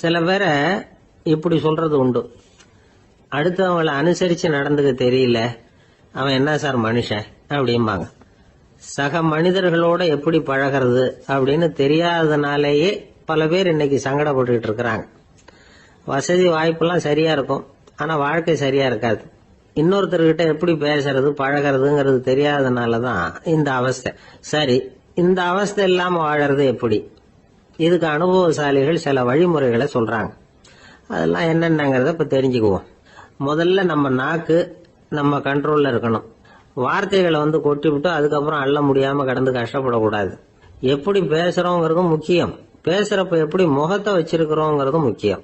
சில பேரை இப்படி சொல்றது உண்டு, அடுத்தவங்களை அனுசரிச்சு நடந்துக்க தெரியல, அவன் என்ன சார் மனுஷன் அப்படிம்பாங்க. சக மனிதர்களோட எப்படி பழகிறது அப்படின்னு தெரியாததுனாலேயே பல பேர் இன்னைக்கு சங்கடப்பட்டுக்கிட்டு இருக்கிறாங்க. வசதி வாய்ப்பெல்லாம் சரியா இருக்கும், ஆனா வாழ்க்கை சரியா இருக்காது. இன்னொருத்தர்கிட்ட எப்படி பேசுறது பழகிறதுங்கிறது தெரியாததுனாலதான் இந்த அவஸ்தை. சரி, இந்த அவஸ்தை இல்லாம வாழறது எப்படி? இதுக்கு அனுபவசாலிகள் சில வழிமுறைகளை சொல்றாங்க. அதெல்லாம் என்னென்னங்கிறத இப்ப தெரிஞ்சுக்குவோம். முதல்ல நம்ம நாக்கு நம்ம கண்ட்ரோல்ல இருக்கணும். வார்த்தைகளை கொட்டிவிட்டு அதுக்கப்புறம் அள்ள முடியாம கடந்து கஷ்டப்படக்கூடாது. எப்படி பேசுறோங்கிறதும் முக்கியம், பேசுறப்ப எப்படி முகத்தை வச்சிருக்கிறோங்கிறதும் முக்கியம்.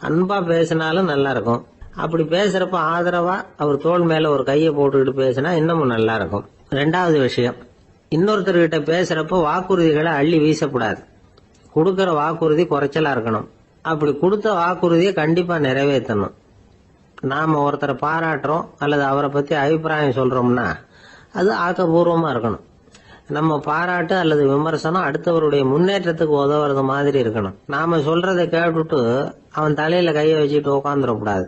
அன்பா பேசினாலும் நல்லா இருக்கும். அப்படி பேசுறப்ப ஆதரவா அவர் தோள் மேல ஒரு கையை போட்டுக்கிட்டு பேசினா இன்னமும் நல்லா இருக்கும். ரெண்டாவது விஷயம், இன்னொருத்தர்கிட்ட பேசுறப்ப வாக்குறுதிகளை அள்ளி வீசக்கூடாது. கொடுக்கற வாக்குறுதி குறைச்சலா இருக்கணும். அப்படி கொடுத்த வாக்குறுதியை கண்டிப்பா நிறைவேற்றணும். நாம ஒருத்தரை பாராட்டுறோம் அல்லது அவரை பத்தி அபிப்பிராயம் சொல்றோம்னா அது ஆக்கப்பூர்வமா இருக்கணும். நம்ம பாராட்டு அல்லது விமர்சனம் அடுத்தவருடைய முன்னேற்றத்துக்கு உதவுறது மாதிரி இருக்கணும். நாம சொல்றதை கேட்டுட்டு அவன் தலையில கையை வச்சுட்டு உட்காந்துடக்கூடாது.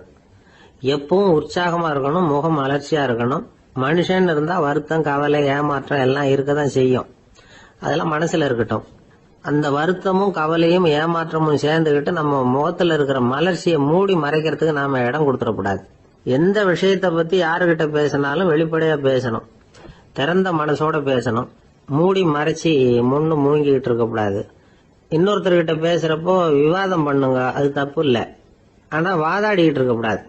எப்பவும் உற்சாகமா இருக்கணும், முகம் அலர்ச்சியா இருக்கணும். மனுஷன் இருந்தா வருத்தம், கவலை, ஏமாற்றம் எல்லாம் இருக்கதான் செய்யும். அதெல்லாம் மனசுல இருக்கட்டும். அந்த வருத்தமும் கவலையும் ஏமாற்றமும் சேர்ந்துகிட்டு நம்ம முகத்துல இருக்கிற மலர்ச்சியை மூடி மறைக்கிறதுக்கு நாம இடம் கொடுத்துடக்கூடாது. எந்த விஷயத்தை பத்தி யாருகிட்ட பேசினாலும் வெளிப்படையா பேசணும், திறந்த மனசோட பேசணும். மூடி மறைச்சி முன்னு மூங்கிட்டு இருக்கக்கூடாது. இன்னொருத்தர்கிட்ட பேசுறப்போ விவாதம் பண்ணுங்க, அது தப்பு இல்லை. ஆனா வாதாடிக்கிட்டு இருக்கக்கூடாது.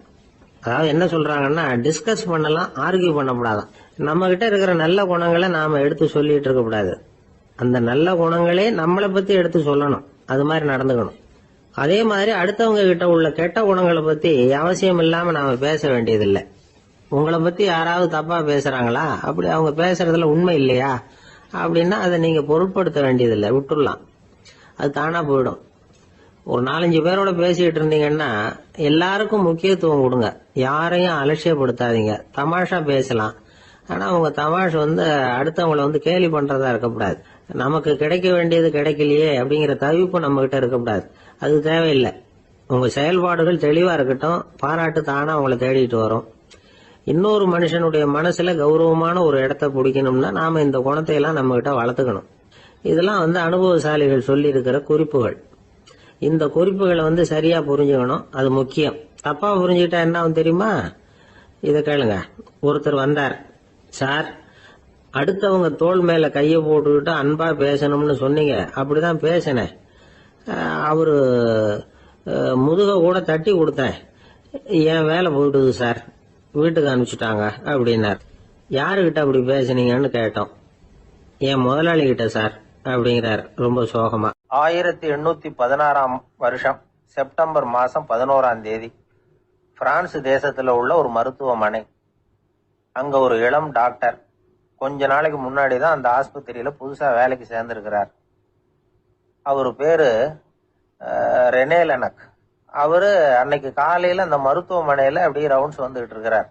அதாவது என்ன சொல்றாங்கன்னா, டிஸ்கஸ் பண்ணலாம், ஆர்கியூ பண்ணக்கூடாதான். நம்ம கிட்ட இருக்கிற நல்ல குணங்களை நாம எடுத்து சொல்லிட்டு இருக்கக்கூடாது. அந்த நல்ல குணங்களே நம்மளை பத்தி எடுத்து சொல்லணும், அது மாதிரி நடந்துக்கணும். அதே மாதிரி அடுத்தவங்க கிட்ட உள்ள கெட்ட குணங்களை பத்தி அவசியம் இல்லாம நாம பேச வேண்டியதில்லை. உங்களை பத்தி யாராவது தப்பா பேசுறாங்களா, அப்படி அவங்க பேசுறதுல உண்மை இல்லையா அப்படின்னா அதை நீங்க பொருட்படுத்த வேண்டியதில்லை, விட்டுடலாம். அது தானா போயிடும். ஒரு 4-5 பேரோட பேசிட்டு இருந்தீங்கன்னா எல்லாருக்கும் முக்கியத்துவம் கொடுங்க, யாரையும் அலட்சியப்படுத்தாதீங்க. தமாஷா பேசலாம், ஆனா உங்க தமாஷ் அடுத்தவங்களை கேலி பண்றதா இருக்கக்கூடாது. நமக்கு கிடைக்க வேண்டியது கிடைக்கலையே அப்படிங்கிற தவிப்பு நம்ம கிட்ட இருக்கக்கூடாது, அது தேவையில்லை. உங்க செயல்பாடுகள் தெளிவா இருக்கட்டும், பாராட்டு தானா உங்களை தேடிட்டு வரும். இன்னொரு மனுஷனுடைய மனசுல கௌரவமான ஒரு இடத்த பிடிக்கணும்னா நாம இந்த குணத்தை எல்லாம் நம்ம கிட்ட வளர்த்துக்கணும். இதெல்லாம் அனுபவசாலிகள் சொல்லி இருக்கிற குறிப்புகள். இந்த குறிப்புகளை சரியா புரிஞ்சுக்கணும், அது முக்கியம். தப்பா புரிஞ்சுக்கிட்டா என்ன ஆகும் தெரியுமா? இத கேளுங்க. ஒருத்தர் வந்தார், சார் அடுத்தவங்க தோள் மேல கைய போட்டுக்கிட்டு அன்பா பேசணும்னு சொன்னீங்க, அப்படிதான் பேசினேன். அவரு முதுக கூட தட்டி கொடுத்தேன், என் வேலை போயிடுது சார், வீட்டுக்கு அனுப்பிச்சுட்டாங்க அப்படின்னார். யாருகிட்ட அப்படி பேசுனீங்கன்னு கேட்டோம். என் முதலாளி கிட்ட சார் அப்படிங்கிறார் ரொம்ப சோகமா. 1816 வருஷம் செப்டம்பர் மாசம் 11ஆம் தேதி பிரான்ஸ் தேசத்துல உள்ள ஒரு மருத்துவமனை. அங்க ஒரு இளம் டாக்டர் கொஞ்ச நாளைக்கு முன்னாடிதான் அந்த ஆஸ்பத்திரியில புதுசா வேலைக்கு சேர்ந்திருக்கிறார். அவரு பேரு ரெனே லெனக். அவரு அன்னைக்கு காலையில அந்த மருத்துவமனையில அப்படியே ரவுண்ட்ஸ் வந்துகிட்டு இருக்கிறார்.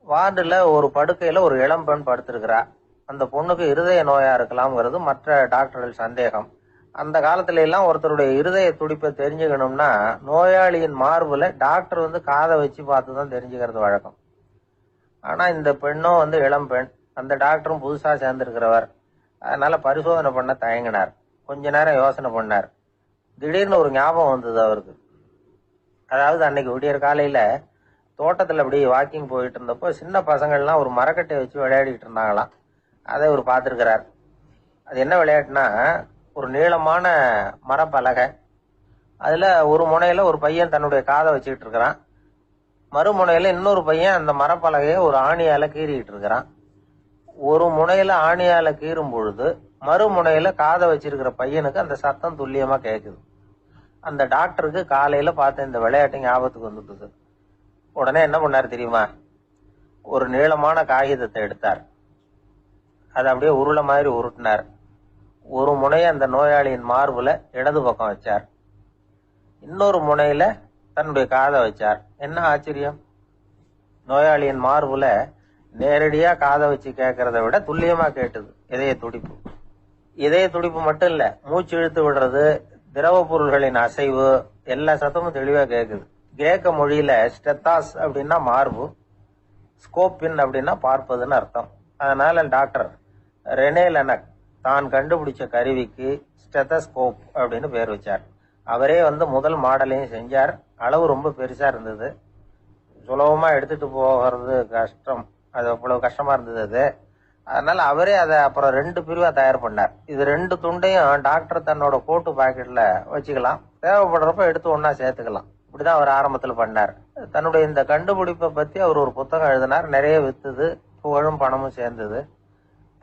வார்டுல ஒரு படுக்கையில ஒரு இளம் பெண் படுத்திருக்கிறார். அந்த பொண்ணுக்கு இருதய நோயா இருக்கலாம்ங்கிறது மற்ற டாக்டர்கள் சந்தேகம். அந்த காலத்துல எல்லாம் ஒருத்தருடைய இருதய துடிப்பை தெரிஞ்சுக்கணும்னா நோயாளியின் மார்புல டாக்டர் காதை வச்சு பார்த்துதான் தெரிஞ்சுக்கிறது வழக்கம். ஆனா இந்த பெண்ணும் இளம் பெண், அந்த டாக்டரும் புதுசா சேர்ந்திருக்கிறவர். அதனால பரிசோதனை பண்ண தயங்கினார். கொஞ்ச நேரம் யோசனை பண்ணார். திடீர்னு ஒரு ஞாபகம் வந்தது அவருக்கு. அதாவது அன்னைக்கு விடியற் காலையில தோட்டத்துல அப்படி வாக்கிங் போயிட்டு இருந்தப்போ சின்ன பசங்கள்லாம் ஒரு மரக்கட்டையை வச்சு விளையாடிட்டு இருந்தாங்களாம். அதை இவர் பார்த்திருக்கிறார். அது என்ன விளையாட்டுனா, ஒரு நீளமான மரப்பலகை, அதுல ஒரு முனையில ஒரு பையன் தன்னுடைய காதை வச்சுக்கிட்டு இருக்கிறான், மறுமுனையில இன்னொரு பையன் அந்த மரப்பலகையை ஒரு ஆணியால கீறிக்கிட்டு இருக்கிறான். ஒரு முனையில ஆணியால கீறும் பொழுது மறுமுனையில காதை வச்சிருக்கிற பையனுக்கு அந்த சத்தம் துல்லியமா கேட்குது. அந்த டாக்டருக்கு காலையில பார்த்த இந்த விளையாட்டு ஞாபகத்துக்கு வந்துட்டுது. உடனே என்ன பண்ணாரு தெரியுமா? ஒரு நீளமான காகிதத்தை எடுத்தார். அதை அப்படியே உருளை மாதிரி உருட்டினார். ஒரு முனையை அந்த நோயாளியின் மார்புல இடது பக்கம் வச்சார், இன்னொரு முனையில தன்னுடைய காதை வச்சார். என்ன ஆச்சரியம்! நோயாளியின் மார்புல நேரடியா காதை வச்சு கேட்கறத விட துல்லியமா கேட்டது இதய துடிப்பு. இதய துடிப்பு மட்டும் இல்ல, மூச்சு இழுத்து விடுறது, திரவ பொருள்களின் அசைவு, எல்லா சத்தமும் தெளிவா கேக்குது. கிரேக்க மொழியில ஸ்டெத்தாஸ் அப்படின்னா மார்பு, ஸ்கோப்பின் அப்படின்னா பார்ப்பதுன்னு அர்த்தம். அதனால டாக்டர் ரெனே லெனக் தான் கண்டுபிடிச்ச கருவிக்கு ஸ்டெத்தஸ்கோப் அப்படின்னு பேர் வச்சார். அவரே முதல் மாடலையும் செஞ்சார். அளவு ரொம்ப பெருசா இருந்தது, சுலபமா எடுத்துட்டு போகிறது கஷ்டம், அது அவ்வளவு கஷ்டமா இருந்தது அது. அதனால அவரே அதை அப்புறம் 2 பிரிவா தயார் பண்ணார். இது 2 துண்டையும் டாக்டர் தன்னோட கோட்டு பாக்கெட்ல வச்சுக்கலாம், தேவைப்படுறப்ப எடுத்து ஒன்னா சேர்த்துக்கலாம். இப்படிதான் அவர் ஆரம்பத்துல பண்ணார். தன்னுடைய இந்த கண்டுபிடிப்பை பத்தி அவர் ஒரு புத்தகம் எழுதினார். நிறைய வித்துது, புகழும் பணமும் சேர்ந்தது.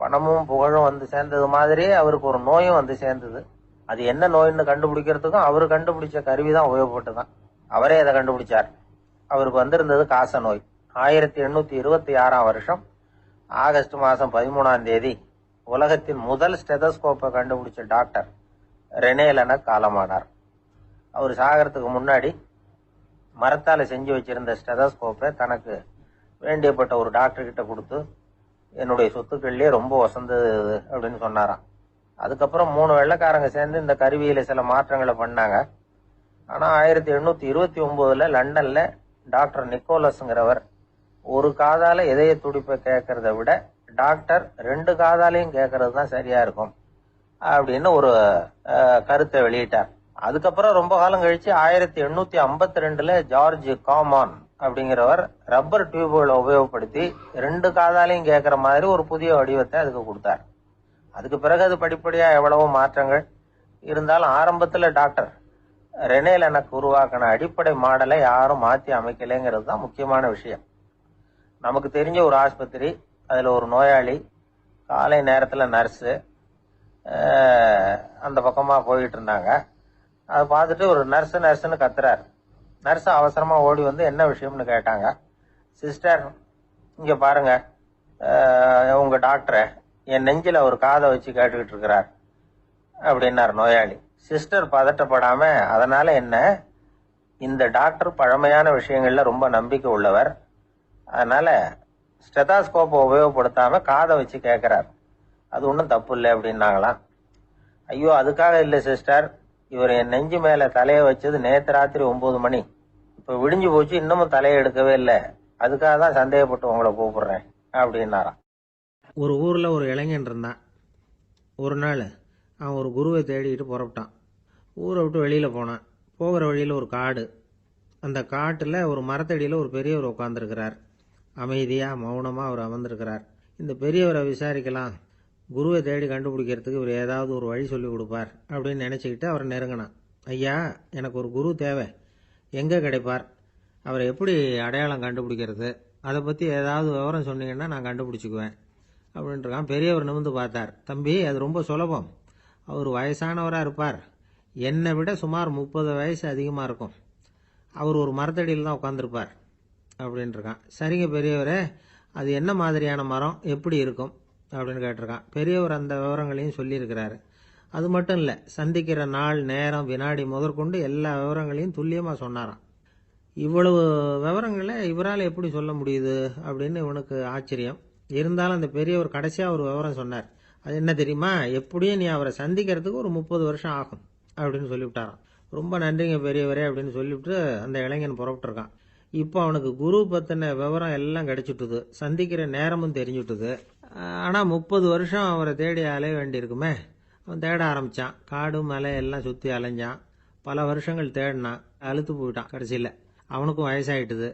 பணமும் புகழும் சேர்ந்தது மாதிரியே அவருக்கு ஒரு நோயும் சேர்ந்தது. அது என்ன நோயின்னு கண்டுபிடிக்கிறதுக்கும் அவரு கண்டுபிடிச்ச கருவிதான் உபயோகப்பட்டுதான். அவரே அதை கண்டுபிடிச்சார். அவருக்கு வந்திருந்தது காச நோய். 1826ஆம் வருஷம் ஆகஸ்ட் மாசம் 13ஆம் தேதி உலகத்தின் முதல் ஸ்டெதஸ்கோப்பை கண்டுபிடிச்ச டாக்டர் ரெனே லெனக் காலமானார். அவர் சாகறதுக்கு முன்னாடி மரத்தால செஞ்சு வச்சிருந்த ஸ்டெதஸ்கோப்பை தனக்கு வேண்டியப்பட்ட ஒரு டாக்டர் கிட்ட கொடுத்து, என்னுடைய சொத்துக்கள்லயே ரொம்ப வசந்தது அப்படின்னு சொன்னாராம். அதுக்கப்புறம் 3 வெள்ளைக்காரங்க சேர்ந்து இந்த கருவியில சில மாற்றங்களை பண்ணாங்க. ஆனா 1829 லண்டன்ல டாக்டர் நிக்கோலஸ்ங்கிறவர் ஒரு காதால இதய துடிப்பை கேட்கறத விட டாக்டர் 2 காதாலையும் கேட்கறது தான் சரியா இருக்கும் அப்படின்னு ஒரு கருத்தை வெளியிட்டார். அதுக்கப்புறம் ரொம்ப காலம் கழிச்சு 1852 ஜார்ஜ் காமான் அப்படிங்கிறவர் ரப்பர் டியூப்களை உபயோகப்படுத்தி 2 காதாலையும் கேட்கற மாதிரி ஒரு புதிய வடிவத்தை அதுக்கு கொடுத்தார். அதுக்கு பிறகு அது படிப்படியா எவ்வளவோ மாற்றங்கள் இருந்தாலும் ஆரம்பத்துல டாக்டர் ரெனே லெனக் உருவாக்கின அடிப்படை மாடலை யாரும் மாற்றி அமைக்கலைங்கிறது தான் முக்கியமான விஷயம். நமக்கு தெரிஞ்ச ஒரு ஆஸ்பத்திரி, அதுல ஒரு நோயாளி, காலை நேரத்துல நர்ஸு அந்த பக்கமா போயிட்டு இருந்தாங்க. அதை பார்த்துட்டு ஒரு நர்ஸுன்னு கத்துறாரு. நர்ஸ் அவசரமா ஓடி என்ன விஷயம்னு கேட்டாங்க. சிஸ்டர், இங்க பாருங்க, உங்க டாக்டரை என் நெஞ்சில ஒரு காதை வச்சு கேட்டுக்கிட்டு இருக்கிறார் அப்படின்னார் நோயாளி. சிஸ்டர் பதட்டப்படாம, அதனால என்ன, இந்த டாக்டர் பழமையான விஷயங்கள்ல ரொம்ப நம்பிக்கை உள்ளவர், அதனால ஸ்டெதாஸ்கோப்பை உபயோகப்படுத்தாம காதை வச்சு கேட்கிறார், அது ஒன்றும் தப்பு இல்லை அப்படின்னாங்களாம். ஐயோ, அதுக்காக இல்லை சிஸ்டர், இவர் என் நெஞ்சு மேல தலையை வச்சது நேற்று ராத்திரி 9 மணி, இப்ப விடிஞ்சு போச்சு, இன்னமும் தலையை எடுக்கவே இல்லை, அதுக்காக தான் சந்தேகப்பட்டு உங்களை கூப்பிடுறேன் அப்படின்னாராம். ஒரு ஊர்ல ஒரு இளைஞன் இருந்தான். ஒரு நாள் அவன் ஒரு குருவை தேடிட்டு புறப்பட்டான். ஊரை விட்டு வெளியில போனான். போகிற வழியில ஒரு காடு. அந்த காட்டுல ஒரு மரத்தடியில ஒரு பெரியவர் உட்கார்ந்துருக்கிறார். அமைதியா மௌனமா அவர் அமர்ந்திருக்கிறார். இந்த பெரியவரை விசாரிக்கலாம், குருவை தேடி கண்டுபிடிக்கிறதுக்கு இவர் ஏதாவது ஒரு வழி சொல்லி கொடுப்பார் அப்படின்னு நினைச்சுக்கிட்டு அவரை நெருங்கினான். ஐயா, எனக்கு ஒரு குரு தேவை, எங்க கிடைப்பார், அவரை எப்படி அடையாளம் கண்டுபிடிக்கிறது, அதை பத்தி ஏதாவது விவரம் சொன்னீங்கன்னா நான் கண்டுபிடிச்சுக்குவேன் அப்படின்றான். பெரியவர் நிமிர்ந்து பார்த்தார். தம்பி, அது ரொம்ப சுலபம், அவர் வயசானவராக இருப்பார், என்னை விட சுமார் 30 வயசு அதிகமாக இருக்கும், அவர் ஒரு மரத்தடியில் தான் உட்காந்துருப்பார் அப்படின்ட்டுருக்கான். சரிங்க பெரியவரே, அது என்ன மாதிரியான மரம், எப்படி இருக்கும் அப்படின்னு கேட்டிருக்கான். பெரியவர் அந்த விவரங்களையும் சொல்லியிருக்கிறாரு. அது மட்டும் இல்லை, சந்திக்கிற நாள், நேரம், வினாடி முதற்கொண்டு எல்லா விவரங்களையும் துல்லியமாக சொன்னாராம். இவ்வளவு விவரங்களை இவரால் எப்படி சொல்ல முடியுது அப்படின்னு இவனுக்கு ஆச்சரியம். இருந்தாலும் அந்த பெரியவர் கடைசியா ஒரு விவரம் சொன்னார். அது என்ன தெரியுமா, எப்படியும் நீ அவரை சந்திக்கிறதுக்கு ஒரு 30 வருஷம் ஆகும் அப்படின்னு சொல்லிவிட்டாராம். ரொம்ப நன்றிங்க பெரியவரே அப்படின்னு சொல்லிவிட்டு அந்த இளைஞன் புறப்பட்டுருக்கான். இப்போ அவனுக்கு குரு பத்தின விவரம் எல்லாம் கிடைச்சிட்டுது, சந்திக்கிற நேரமும் தெரிஞ்சுட்டுது. ஆனா 30 வருஷம் அவரை தேடி அலைய வேண்டியிருக்குமே. அவன் தேட ஆரம்பிச்சான். காடு மலை எல்லாம் சுத்தி அலைஞ்சான். பல வருஷங்கள் தேடினான், அழுத்து போயிட்டான். கடைசியில அவனுக்கும் வயசாயிட்டுது.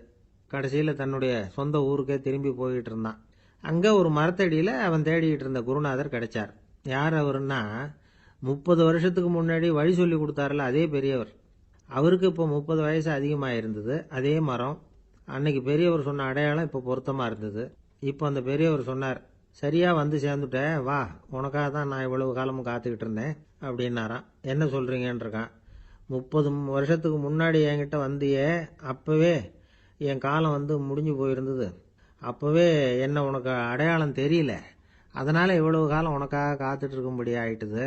கடைசியில தன்னுடைய சொந்த ஊருக்கே திரும்பி போயிட்டு இருந்தான். அங்க ஒரு மரத்தடியில அவன் தேடிட்டு இருந்த குருநாதர் கிடைச்சார். யார் அவருன்னா, 30 வருஷத்துக்கு முன்னாடி வழி சொல்லி கொடுத்தாருல அதே பெரியவர். அவருக்கு இப்போ 30 வயசு அதிகமாக இருந்தது. அதே மரம், அன்னைக்கு பெரியவர் சொன்ன அடையாளம் இப்போ பொருத்தமா இருந்தது. இப்போ அந்த பெரியவர் சொன்னார், சரியா வந்து சேர்ந்துட்ட, வா, உனக்காக தான் நான் இவ்வளவு காலமும் காத்துக்கிட்டு இருந்தேன் அப்படின்னாராம். என்ன சொல்றீங்கன்றிருக்கான். 30 வருஷத்துக்கு முன்னாடி என்கிட்ட வந்தியே, அப்பவே என் காலம் முடிஞ்சு போயிருந்தது, அப்பவே என்ன உனக்கு அடையாளம் தெரியல, அதனால இவ்வளவு காலம் உனக்காக காத்துட்டு இருக்கும்படி ஆயிட்டுது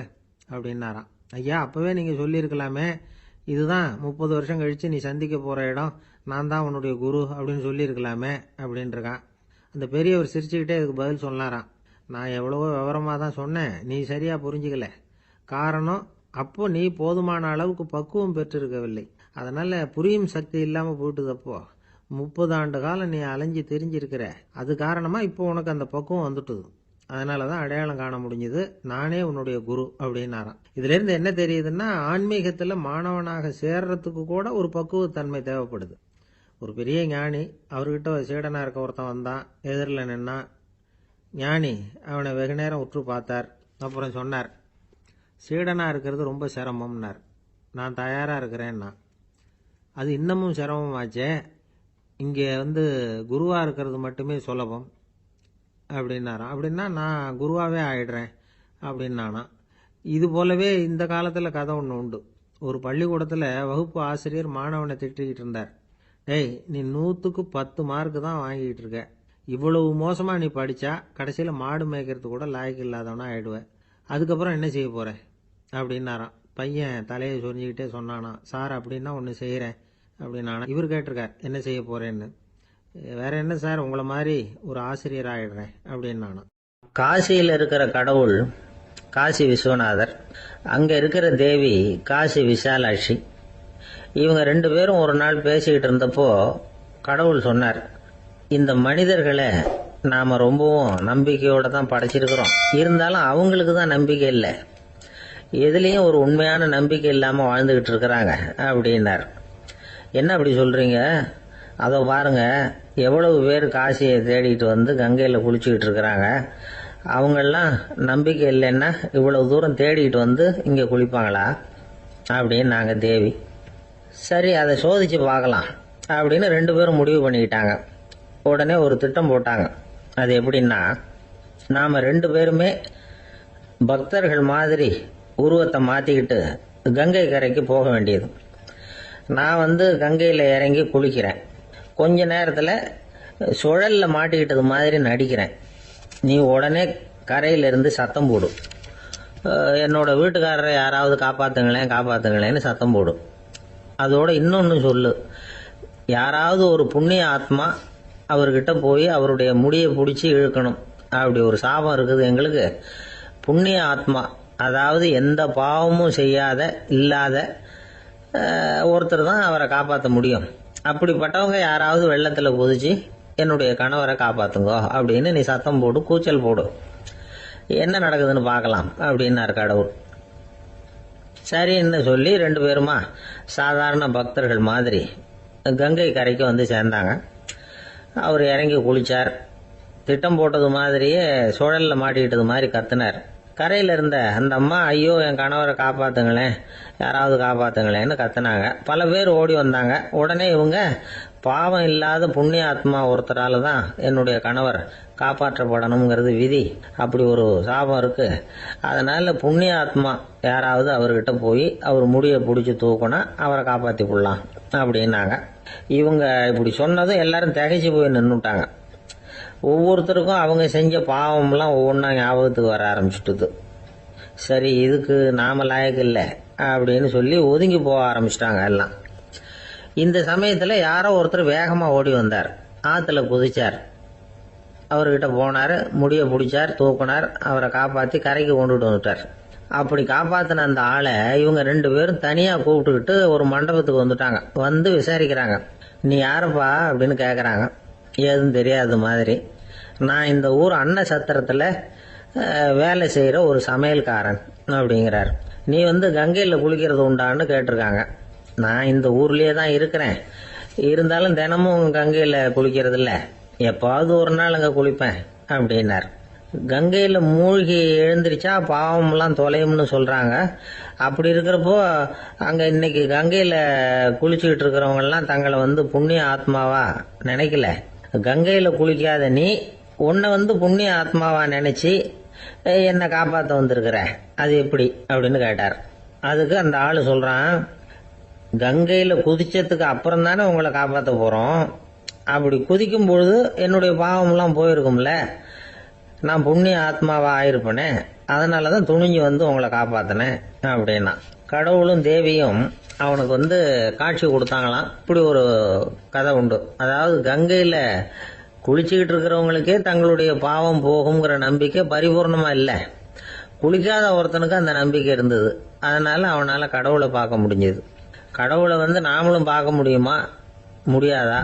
அப்படின்னாராம். ஐயா, அப்பவே நீங்க சொல்லியிருக்கலாமே, இதுதான் 30 வருஷம் கழிச்சு நீ சந்திக்க போற இடம், நான் தான் உன்னுடைய குரு அப்படின்னு சொல்லியிருக்கலாமே அப்படின்றான். அந்த பெரியவர் சிரிச்சுக்கிட்டே இதுக்கு பதில் சொன்னாராம். நான் எவ்வளவோ விவரமா தான் சொன்னேன், நீ சரியா புரிஞ்சுக்கல. காரணம், அப்போ நீ போதுமான அளவுக்கு பக்குவம் பெற்றிருக்கவில்லை. அதனால புரியும் சக்தி இல்லாம போயிட்டுதப்போ 30 ஆண்டு காலம் நீ அலைஞ்சு தெரிஞ்சிருக்கிற. அது காரணமா இப்போ உனக்கு அந்த பக்குவம் வந்துட்டுது. அதனாலதான் அடையாளம் காண முடிஞ்சது. நானே உன்னுடைய குரு அப்படின்னாராம். இதுல இருந்து என்ன தெரியுதுன்னா, ஆன்மீகத்துல மாணவனாக சேர்றதுக்கு கூட ஒரு பக்குவத்தன்மை தேவைப்படுது. ஒரு பெரிய ஞானி, அவர்கிட்ட ஒரு சீடனா இருக்க ஒருத்தன் வந்தான், எதிரில் நின்னான். ஞானி அவனை வெகு நேரம் உற்று பார்த்தார். அப்புறம் சொன்னார், சீடனா இருக்கிறது ரொம்ப சிரமம்னார். நான் தயாரா இருக்கிறேன்னா. அது இன்னமும் சிரமமாச்சே, இங்கே குருவா இருக்கிறது மட்டுமே சுலபம் அப்படின்னாராம். அப்படின்னா நான் குருவாவே ஆயிடுறேன் அப்படின்னானா. இது போலவே இந்த காலத்தில் கதை ஒன்று உண்டு. ஒரு பள்ளிக்கூடத்தில் வகுப்பு ஆசிரியர் மாணவனை திட்டிக்கிட்டு இருந்தார். டேய், நீ 100க்கு 10 மார்க்கு தான் வாங்கிட்டு இருக்க. இவ்வளவு மோசமா நீ படிச்சா கடைசியில் மாடு மேய்க்கிறது கூட லாய்க்கு இல்லாதவனா ஆயிடுவேன். அதுக்கப்புறம் என்ன செய்ய போற அப்படின்னாராம். பையன் தலையை சொரிஞ்சுக்கிட்டே சொன்னானா, சார் அப்படின்னா ஒன்று செய்கிறேன் அப்படின்னானா. இவர் கேட்டிருக்கார், என்ன செய்ய போறேன்னு. வேற என்ன சார், உங்களை மாதிரி ஒரு ஆசிரியர் ஆயிடுறேன் அப்படின்னானா. காசியில் இருக்கிற கடவுள் காசி விஸ்வநாதர், அங்க இருக்கிற தேவி காசி விசாலாட்சி. இவங்க 2 பேரும் ஒரு நாள் பேசிக்கிட்டு இருந்தப்போ கடவுள் சொன்னார், இந்த மனிதர்களை நாம ரொம்பவும் நம்பிக்கையோட தான் படைச்சிருக்கிறோம். இருந்தாலும் அவங்களுக்கு தான் நம்பிக்கை இல்லை, எதுலேயும் ஒரு உண்மையான நம்பிக்கை இல்லாமல் வாழ்ந்துகிட்டு இருக்கிறாங்க அப்படின்னார். என்ன அப்படி சொல்றீங்க? அதோ பாருங்க, எவ்வளவு பேர் காசியை தேடிட்டு கங்கையில் குளிச்சுக்கிட்டு இருக்கிறாங்க. அவங்கெல்லாம் நம்பிக்கை இல்லைன்னா இவ்வளவு தூரம் தேடிட்டு இங்கே குளிப்பாங்களா அப்படின்னு நாங்கள் தேவி. சரி, அதை சோதிச்சு பார்க்கலாம் அப்படின்னு 2 பேரும் முடிவு பண்ணிக்கிட்டாங்க. உடனே ஒரு திட்டம் போட்டாங்க. அது எப்படின்னா, நாம் 2 பேருமே பக்தர்கள் மாதிரி உருவத்தை மாற்றிக்கிட்டு கங்கை கரைக்கு போக வேண்டியது. நான் கங்கையில் இறங்கி குளிக்கிறேன். கொஞ்ச நேரத்தில் சுழலில் மாட்டிக்கிட்டது மாதிரி நடிக்கிறேன். நீ உடனே கரையிலிருந்து சத்தம் போடும், என்னோட வீட்டுக்காரரை யாராவது காப்பாத்துங்களேன்னு சத்தம் போடும். அதோட இன்னொன்று சொல்லு, யாராவது ஒரு புண்ணிய ஆத்மா அவர்கிட்ட போய் அவருடைய முடியை பிடிச்சி இழுக்கணும். அப்படி ஒரு சாபம் இருக்குது எங்களுக்கு. புண்ணிய ஆத்மா, அதாவது எந்த பாவமும் செய்யாத இல்லாத ஒருத்தர் தான் அவரை காப்பாற்ற முடியும். அப்படிப்பட்டவங்க யாராவது வெள்ளத்தில் குதிச்சு என்னுடைய கணவரை காப்பாத்துங்கோ அப்படின்னு நீ சத்தம் போடு, கூச்சல் போடு, என்ன நடக்குதுன்னு பார்க்கலாம் அப்படின்னார் கடவுள். சரின்னு சொல்லி 2 பேருமா சாதாரண பக்தர்கள் மாதிரி கங்கை கரைக்கு சேர்ந்தாங்க. அவர் இறங்கி குளிச்சார். திட்டம் போட்டது மாதிரியே சுழலில் மாட்டிக்கிட்டது மாதிரி கத்துனார். கரையில் இருந்த அந்த அம்மா, ஐயோ என் கணவரை காப்பாத்துங்களேன், யாராவது காப்பாத்துங்களேன்னு கத்துனாங்க. பல பேர் ஓடி வந்தாங்க. உடனே இவங்க, பாவம் இல்லாத புண்ணிய ஆத்மா ஒருத்தரால தான் என்னுடைய கணவர் காப்பாற்றப்படணுங்கிறது விதி, அப்படி ஒரு சாபம் இருக்கு, அதனால புண்ணிய ஆத்மா யாராவது அவர்கிட்ட போய் அவர் முடியை பிடிச்சி தூக்கினா அவரை காப்பாற்றி கொள்ளலாம் அப்படின்னாங்க. இவங்க இப்படி சொன்னதும் எல்லாரும் திகைச்சு போய் நின்றுட்டாங்க. ஒவ்வொருத்தருக்கும் அவங்க செஞ்ச பாவம்லாம் ஒவ்வொன்றா ஞாபகத்துக்கு வர ஆரம்பிச்சுட்டுது. சரி, இதுக்கு நாம லாயக்கு இல்லை அப்படின்னு சொல்லி ஒதுங்கி போக ஆரம்பிச்சிட்டாங்க எல்லாம். இந்த சமயத்தில் யாரோ ஒருத்தர் வேகமாக ஓடி வந்தார். ஆற்றுல குதிச்சார். அவர்கிட்ட போனார், முடியை பிடிச்சார், தூக்கினார், அவரை காப்பாற்றி கரைக்கு கொண்டுட்டு வந்துட்டார். அப்படி காப்பாற்றின அந்த ஆளை இவங்க 2 பேரும் தனியாக கூப்பிட்டுக்கிட்டு ஒரு மண்டபத்துக்கு வந்துட்டாங்க. விசாரிக்கிறாங்க. நீ யாரப்பா அப்படின்னு கேட்குறாங்க. ஏதும் தெரியாத மாதிரி. நான் இந்த ஊர் அன்ன சத்திரத்தில் வேலை செய்கிற ஒரு சமையல்காரன் அப்படிங்கிறார். நீ கங்கையில் குளிக்கிறது உண்டான்னு கேட்டிருக்காங்க. நான் இந்த ஊர்லேயே தான் இருக்கிறேன், இருந்தாலும் தினமும் கங்கையில் குளிக்கிறது இல்லை, எப்பாவது ஒரு நாள் அங்கே குளிப்பேன் அப்படின்னார். கங்கையில் மூழ்கி எழுந்திரிச்சா பாவம்லாம் தொலையும்னு சொல்கிறாங்க. அப்படி இருக்கிறப்போ அங்கே இன்னைக்கு கங்கையில் குளிச்சுக்கிட்டு இருக்கிறவங்கெல்லாம் தங்களை புண்ணிய ஆத்மாவா நினைக்கல. கங்கையில் குளிக்காத நீ உன்னை புண்ணிய ஆத்மாவா நினைச்சு என்னை காப்பாற்ற வந்திருக்கிற, அது எப்படி அப்படின்னு கேட்டார். அதுக்கு அந்த ஆள் சொல்றான், கங்கையில் குதிச்சதுக்கு அப்புறம் தானே உங்களை காப்பாற்ற போறோம். அப்படி குதிக்கும் பொழுது என்னுடைய பாவம்லாம் போயிருக்கும்ல, நான் புண்ணிய ஆத்மாவா ஆயிருப்பேனே, அதனாலதான் துணிஞ்சு உங்களை காப்பாத்தினேன் அப்படின்னா. கடவுளும் தேவியும் அவனுக்கு காட்சி கொடுத்தாங்களாம். இப்படி ஒரு கதை உண்டு. அதாவது கங்கையில குளிச்சுக்கிட்டு இருக்கிறவங்களுக்கே தங்களுடைய பாவம் போகுங்கிற நம்பிக்கை பரிபூர்ணமா இல்லை. குளிக்காத ஒருத்தனுக்கு அந்த நம்பிக்கை இருந்தது. அதனால அவனால கடவுளை பார்க்க முடிஞ்சது. கடவுளை நாமளும் பார்க்க முடியுமா முடியாதா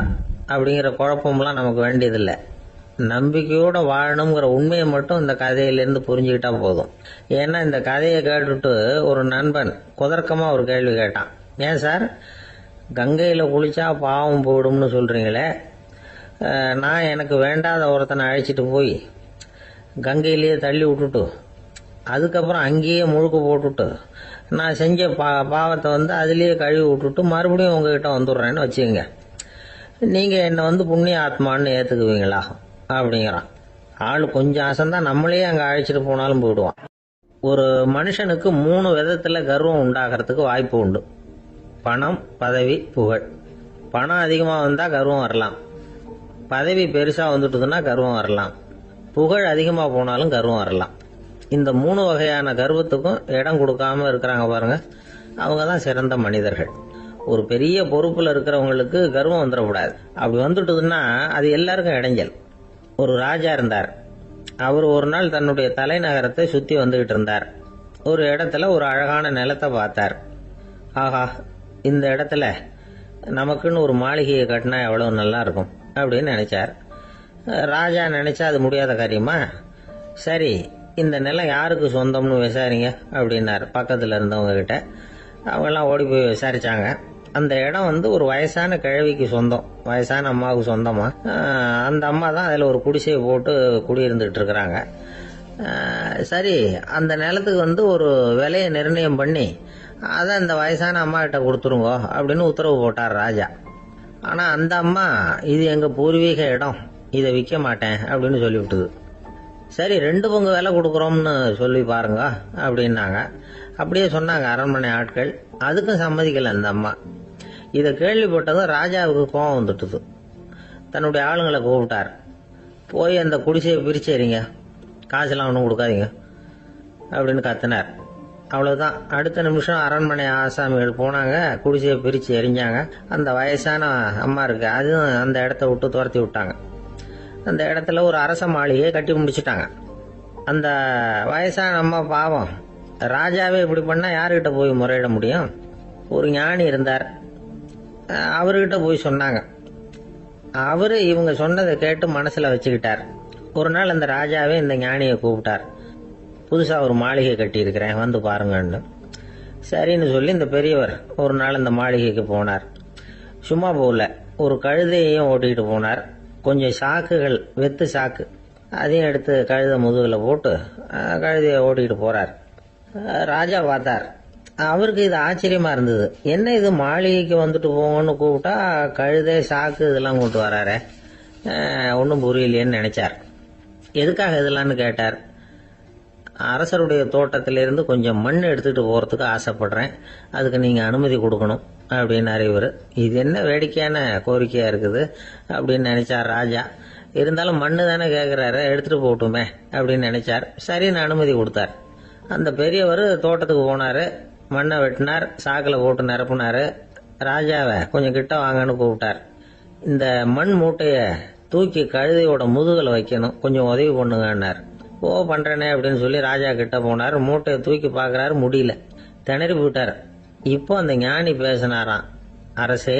அப்படிங்கிற குழப்பம்லாம் நமக்கு வேண்டியதில்லை. நம்பிக்கையோட வாழணுங்கிற உண்மையை மட்டும் இந்த கதையிலேருந்து புரிஞ்சுக்கிட்டா போதும். ஏன்னா இந்த கதையை கேட்டுட்டு ஒரு நண்பன் குதர்க்கமா ஒரு கேள்வி கேட்டான். ஏன் சார், கங்கையில் குளிச்சா பாவம் போயிடும்னு சொல்றீங்களே, நான் எனக்கு வேண்டாத ஒருத்தனை அழைச்சிட்டு போய் கங்கையிலேயே தள்ளி விட்டுட்டு அதுக்கப்புறம் அங்கேயே முழுக்க போட்டுட்டு நான் செஞ்ச பாவத்தை அதுலேயே கழுவி விட்டுட்டு மறுபடியும் உங்ககிட்ட வந்துடுறேன்னு வச்சுக்கோங்க, நீங்கள் என்னை புண்ணிய ஆத்மான்னு ஏற்றுக்குவீங்களா அப்படிங்கிறான். ஆள் கொஞ்சம் அசந்தான் நம்மளே அங்கே அழைச்சிட்டு போனாலும் போயிடுவான். ஒரு மனுஷனுக்கு 3 விதத்தில் கர்வம் உண்டாகிறதுக்கு வாய்ப்பு உண்டு. பணம், பதவி, புகழ். பணம் அதிகமாக வந்தால் கர்வம் வரலாம், பதவி பெருசாக வந்துட்டுதுன்னா கர்வம் வரலாம், புகழ் அதிகமாக போனாலும் கர்வம் வரலாம். இந்த 3 வகையான கர்வத்துக்கும் இடம் கொடுக்காம இருக்கிறாங்க பாருங்க, அவங்க தான் சிறந்த மனிதர்கள். ஒரு பெரிய பொறுப்பில் இருக்கிறவங்களுக்கு கர்வம் வந்துடக்கூடாது. அப்படி வந்துட்டுதுன்னா அது எல்லாருக்கும் இடைஞ்சல். ஒரு ராஜா இருந்தார். அவர் ஒரு நாள் தன்னுடைய தலைநகரத்தை சுற்றி வந்துகிட்டு இருந்தார். ஒரு இடத்துல ஒரு அழகான நிலத்தை பார்த்தார். ஆஹா, இந்த இடத்துல நமக்குன்னு ஒரு மாளிகையை கட்டினா எவ்வளவு நல்லா இருக்கும் அப்படின்னு நினைச்சார். ராஜா நினைச்சா அது முடியாத காரியமா? சரி, இந்த நிலம் யாருக்கு சொந்தம்னு விசாரிங்க அப்படின்னார் பக்கத்தில் இருந்தவங்க கிட்ட. அவங்கெல்லாம் ஓடி போய் விசாரிச்சாங்க. அந்த இடம் ஒரு வயசான கிழவிக்கு சொந்தம், வயசான அம்மாவுக்கு சொந்தமா. அந்த அம்மா தான் அதில் ஒரு குடிசையை போட்டு குடியிருந்துட்டு இருக்கிறாங்க. சரி, அந்த நிலத்துக்கு ஒரு விலையை நிர்ணயம் பண்ணி அதை அந்த வயசான அம்மா கிட்ட கொடுத்துருங்கோ அப்படின்னு உத்தரவு போட்டார் ராஜா. ஆனால் அந்த அம்மா இது எங்கள் பூர்வீக இடம், இதை விற்க மாட்டேன் அப்படின்னு சொல்லிவிட்டுது. சரி, 2 பங்கு விலை கொடுக்குறோம்னு சொல்லி பாருங்க அப்படின்னாங்க. அப்படியே சொன்னாங்க அரண்மனை ஆட்கள். அதுக்கும் சம்மதிக்கலை அந்த அம்மா. இதை கேள்விப்பட்டதும் ராஜாவுக்கு கோபம் வந்துட்டுது. தன்னுடைய ஆளுங்களை கூப்பிட்டார். போய் அந்த குடிசையை பிரிச்சேறிங்க, காசெல்லாம் ஒன்றும் கொடுக்காதீங்க அப்படின்னு கத்தினார். அவ்வளவுதான். அடுத்த நிமிஷம் அரண்மனை ஆசாமிகள் போனாங்க, குடிசையை பிரித்து எரிஞ்சாங்க. அந்த வயசான அம்மா இருக்கு, அதுவும் அந்த இடத்த விட்டு துரத்தி விட்டாங்க. அந்த இடத்துல ஒரு அரச மாளிகையை கட்டி முடிச்சுட்டாங்க. அந்த வயசான அம்மா பாவம், ராஜாவே இப்படி பண்ணா யாருக்கிட்ட போய் முறையிட முடியும்? ஒரு ஞானி இருந்தார், அவர்கிட்ட போய் சொன்னாங்க. அவரு இவங்க சொன்னதை கேட்டு மனசுல வச்சுக்கிட்டார். ஒரு நாள் அந்த ராஜாவே இந்த ஞானியை கூப்பிட்டார். புதுசா ஒரு மாளிகை கட்டி இருக்கிறேன், வந்து பாருங்கன்னு. சரின்னு சொல்லி இந்த பெரியவர் ஒரு நாள் இந்த மாளிகைக்கு போனார். சும்மா போகல, ஒரு கழுதையையும் ஓட்டிக்கிட்டு போனார். கொஞ்சம் சாக்குகள், வெத்து சாக்கு, அதையும் எடுத்து கழுதை முதுகில் போட்டு கழுதையை ஓட்டிக்கிட்டு போறார். ராஜா பார்த்தார். அவருக்கு இது ஆச்சரியமா இருந்தது. என்ன இது, மாளிகைக்கு வந்துட்டு போங்கன்னு கூப்பிட்டா கழுதை சாக்கு இதெல்லாம் கொண்டு வராரு, ஒன்றும் புரியலையேன்னு நினைச்சார். எதுக்காக இதெல்லாம்னு கேட்டார். அரசருடைய தோட்டத்திலிருந்து கொஞ்சம் மண் எடுத்துகிட்டு போகிறதுக்கு ஆசைப்படுறேன், அதுக்கு நீங்கள் அனுமதி கொடுக்கணும் அப்படின்னாரு இவர். இது என்ன வேடிக்கையான கோரிக்கையாக இருக்குது அப்படின்னு நினைச்சார் ராஜா. இருந்தாலும் மண்ணு தானே கேட்குறாரு, எடுத்துகிட்டு போகட்டுமே அப்படின்னு நினைச்சார். சரின்னு அனுமதி கொடுத்தார். அந்த பெரியவர் தோட்டத்துக்கு போனார், மண்ணை வெட்டினார், சாக்கில் போட்டு நிரப்புனார். ராஜாவை கொஞ்சம் கிட்ட வாங்கன்னு கூப்பிட்டார். இந்த மண் மூட்டையை தூக்கி கழுதையோட முதுகில் வைக்கணும், கொஞ்சம் உதவி பண்ணுங்கன்னார். ஓ, பண்றேனே அப்படின்னு சொல்லி ராஜா கிட்ட போனார். மூட்டையை தூக்கி பார்க்கறாரு, முடியல, திணறி போயிட்டார். இப்போ அந்த ஞானி பேசினாராம். அரசே,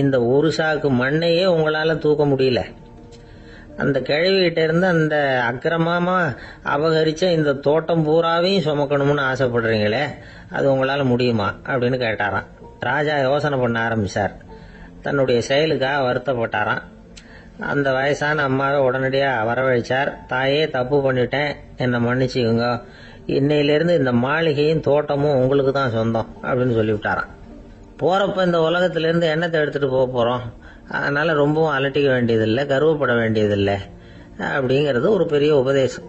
இந்த ஒரு சாக்கு மண்ணையே உங்களால தூக்க முடியல, அந்த கிழவிகிட்ட இருந்து அந்த அக்கிரமமா அபகரிச்ச இந்த தோட்டம் பூராவையும் சுமக்கணும்னு ஆசைப்படுறீங்களே, அது உங்களால முடியுமா அப்படின்னு கேட்டாராம். ராஜா யோசனை பண்ண ஆரம்பிச்சார். தன்னுடைய செயலுக்காக வருத்தப்பட்டாராம். அந்த வயசான அம்மாவை உடனடியாக வரவழைச்சார். தாயே, தப்பு பண்ணிட்டேன், என்னை மன்னிச்சுக்குங்க, இன்னையிலிருந்து இந்த மாளிகையும் தோட்டமும் உங்களுக்கு தான் சொந்தம் அப்படின்னு சொல்லிவிட்டாராம். போறப்ப இந்த உலகத்திலிருந்து எண்ணத்தை எடுத்துட்டு போக போறோம், அதனால ரொம்பவும் அலட்டிக்க வேண்டியதில்லை, கர்வப்பட வேண்டியதில்லை அப்படிங்கிறது ஒரு பெரிய உபதேசம்.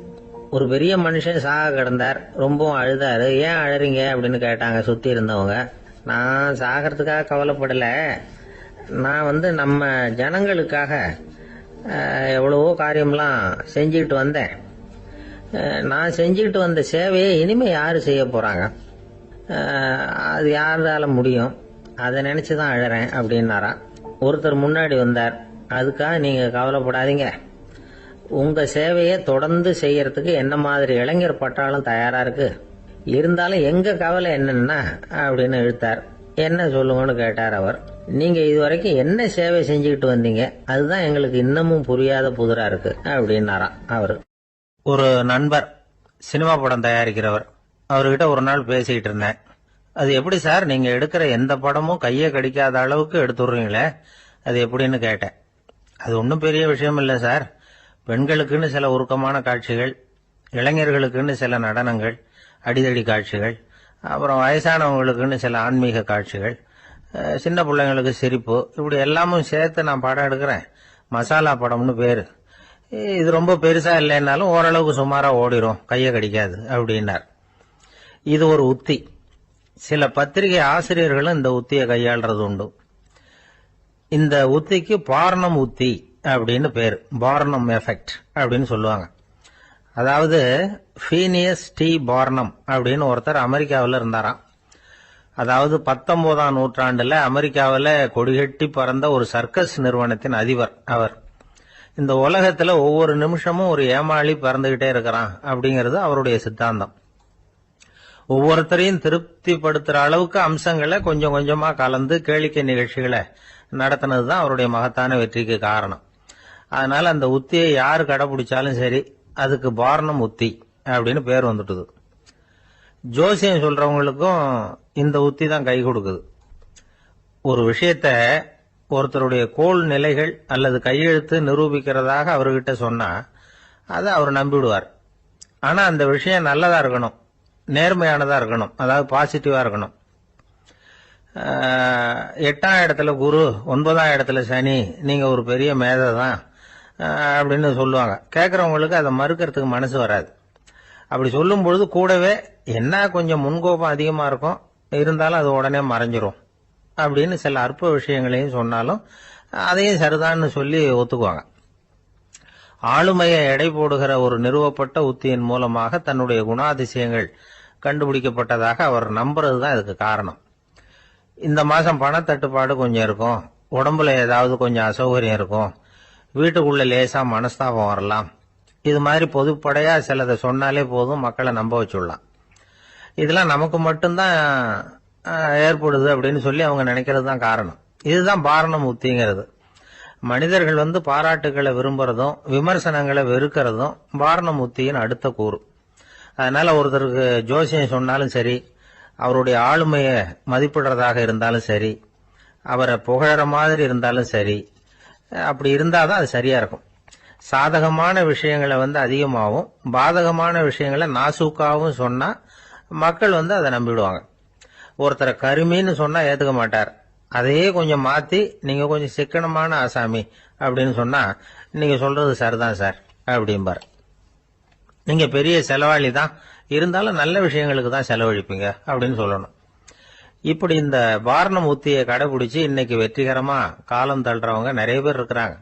ஒரு பெரிய மனுஷன் சாக கிடந்தார், ரொம்பவும் அழுதாரு. ஏன் அழறீங்க அப்படின்னு கேட்டாங்க சுத்தி இருந்தவங்க. நான் சாகிறதுக்காக கவலைப்படலை, நான் நம்ம ஜனங்களுக்காக எவ்வளவோ காரியம்லாம் செஞ்சுக்கிட்டு வந்தேன். நான் செஞ்சுக்கிட்டு வந்த சேவையை இனிமே யாரு செய்ய போறாங்க, அது யாரால முடியும், அதை நினைச்சுதான் அழறேன் அப்படின்னாராம். ஒருத்தர் முன்னாடி வந்தார். அதுக்காக நீங்க கவலைப்படாதீங்க, உங்க சேவையை தொடர்ந்து செய்யறதுக்கு என்ன மாதிரி இளைஞர் பட்டாளம் தயாரா இருக்கு, இருந்தாலும் எங்க கவலை என்னன்னா அப்படின்னு இழுத்தார். என்ன சொல்லுங்கன்னு கேட்டார் அவர். நீங்க இதுவரைக்கும் என்ன சேவை செஞ்சுக்கிட்டு வந்தீங்க, அதுதான் எங்களுக்கு இன்னமும் புரியாத புதிரா இருக்கு அப்படின்னாராம் அவரு. ஒரு நண்பர் சினிமா படம் தயாரிக்கிறவர், அவர்கிட்ட ஒரு நாள் பேசிக்கிட்டு இருந்தேன். அது எப்படி சார், நீங்க எடுக்கிற எந்த படமும் கையை கடிக்காத அளவுக்கு எடுத்துடுறீங்களே, அது எப்படின்னு கேட்டேன். அது ஒன்றும் பெரிய விஷயம் இல்லை சார். பெண்களுக்குன்னு சில உருக்கமான காட்சிகள், இளைஞர்களுக்குன்னு சில நடனங்கள், அடிதடி காட்சிகள், அப்புறம் வயசானவங்களுக்குன்னு சில ஆன்மீக காட்சிகள், சின்ன பிள்ளைங்களுக்கு சிரிப்பு, இப்படி எல்லாமும் சேர்த்து நான் படம் எடுக்கிறேன். மசாலா படம்னு பேரு. இது ரொம்ப பெருசா இல்லைன்னாலும் ஓரளவுக்கு சுமாரா ஓடிரும், கையை கடிக்காது அப்படின்னார். இது ஒரு உத்தி. சில பத்திரிகை ஆசிரியர்களும் இந்த உத்தியை கையாளுறது உண்டு. இந்த உத்திக்கு பார்னம் உத்தி அப்படின்னு பேரு. பார்னம் எஃபெக்ட் அப்படின்னு சொல்லுவாங்க. அதாவது ஃபீனியஸ் டி பார்னம் அப்படின்னு ஒருத்தர் அமெரிக்காவில் இருந்தாராம். அதாவது 19ஆம் நூற்றாண்டுல அமெரிக்காவில் கொடிகட்டி பறந்த ஒரு சர்க்கஸ் நிறுவனத்தின் அதிபர் அவர். இந்த உலகத்துல ஒவ்வொரு நிமிஷமும் ஒரு ஏமாளி பறந்துகிட்டே இருக்கிறான் அப்படிங்கிறது அவருடைய சித்தாந்தம். ஒவ்வொருத்தரையும் திருப்திப்படுத்துற அளவுக்கு அம்சங்களை கொஞ்சம் கொஞ்சமா கலந்து கேளிக்கை நிகழ்ச்சிகளை நடத்தினதுதான் அவருடைய மகத்தான வெற்றிக்கு காரணம். அதனால அந்த உத்தியை யாரு கடைபிடிச்சாலும் சரி, அதுக்கு பார்னம் உத்தி அப்படின்னு பேர் வந்துட்டுது. ஜோசியம் சொல்றவங்களுக்கும் இந்த உத்தி தான் கை கொடுக்குது. ஒரு விஷயத்த ஒருத்தருடைய கோள் நிலைகள் அல்லது கையெழுத்து நிரூபிக்கிறதாக அவர்கிட்ட சொன்னா அதை அவர் நம்பிவிடுவார். ஆனா அந்த விஷயம் நல்லதா இருக்கணும், நேர்மையானதா இருக்கணும், அதாவது பாசிட்டிவா இருக்கணும். 8ஆம் இடத்துல குரு, 9ஆம் இடத்துல சனி, நீங்க ஒரு பெரிய மேதை தான் அப்படின்னு சொல்லுவாங்க. கேட்கறவங்களுக்கு அதை மறுக்கிறதுக்கு மனசு வராது. அப்படி சொல்லும் பொழுது கூடவே என்ன கொஞ்சம் முன்கோபம் அதிகமா இருக்கும், இருந்தாலும் அது உடனே மறைஞ்சிரும் அப்படின்னு சில அற்ப விஷயங்களையும் சொன்னாலும் அதையும் சரிதான்னு சொல்லி ஒத்துக்குவாங்க. ஆளுமையை எடை போடுகிற ஒரு நிறுவப்பட்ட உத்தியின் மூலமாக தன்னுடைய குணாதிசயங்கள் கண்டுபிடிக்கப்பட்டதாக அவர் நம்புறதுதான் இதுக்கு காரணம். இந்த மாசம் பணத்தட்டுப்பாடு கொஞ்சம் இருக்கும், உடம்புல ஏதாவது கொஞ்சம் அசௌகரியம் இருக்கும், வீட்டுக்குள்ள லேசா மனஸ்தாபம் வரலாம், இது மாதிரி பொதுப்படையா சிலதை சொன்னாலே போதும், மக்களை நம்ப வச்சுடலாம். இதெல்லாம் நமக்கு மட்டும்தான் ஏற்படுது அப்படின்னு சொல்லி அவங்க நினைக்கிறது தான் காரணம். இதுதான் பார்னம் உத்திங்கிறது. மனிதர்கள் பாராட்டுகளை விரும்புறதும் விமர்சனங்களை வெறுக்கிறதும் பார்னம் உத்தியின் அடுத்த கூறு. அதனால ஒருத்தருக்கு ஜோசியம் சொன்னாலும் சரி, அவருடைய ஆளுமையை மதிப்பிடுறதாக இருந்தாலும் சரி, அவரை புகழற மாதிரி இருந்தாலும் சரி, அப்படி இருந்தாதான் அது சரியா இருக்கும். சாதகமான விஷயங்களை அதிகமாகவும் பாதகமான விஷயங்களை நாசூக்காவும் சொன்னா மக்கள் அதை நம்பிடுவாங்க. ஒருத்தரை கருமின்னு சொன்னா ஏத்துக்க மாட்டார். அதையே கொஞ்சம் மாத்தி நீங்க கொஞ்சம் சிக்கனமான ஆசாமி அப்படின்னு சொன்னா நீங்க சொல்றது சரிதான் சார் அப்படிம்பார். நீங்க பெரிய செலவாளி தான், இருந்தாலும் நல்ல விஷயங்களுக்கு தான் செலவழிப்பீங்க அப்படின்னு சொல்லணும். இப்படி இந்த பார்னம் உத்தியை கடைபிடிச்சு இன்னைக்கு வெற்றிகரமா காலம் தள்ளுறவங்க நிறைய பேர் இருக்கிறாங்க.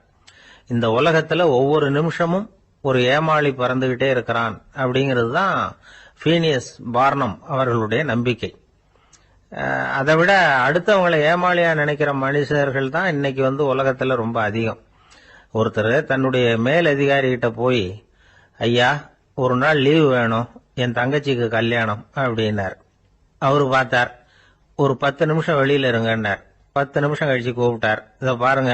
இந்த உலகத்துல ஒவ்வொரு நிமிஷமும் ஒரு ஏமாளி பறந்துகிட்டே இருக்கிறான் அப்படிங்கிறது தான் ஃபீனியஸ் பார்னம் அவர்களுடைய நம்பிக்கை. அதை விட அடுத்தவங்களை ஏமாளியா நினைக்கிற மனுஷர்கள் தான் இன்னைக்கு உலகத்துல ரொம்ப அதிகம். ஒருத்தர் தன்னுடைய மேல் அதிகாரி கிட்ட போய், ஐயா ஒரு நாள் லீவு வேணும், என் தங்கச்சிக்கு கல்யாணம் அப்படின்னார். அவரு பார்த்தார், ஒரு 10 நிமிஷம் வெளியில இருங்கன்னார். 10 நிமிஷம் கழிச்சு கூப்பிட்டார். இத பாருங்க,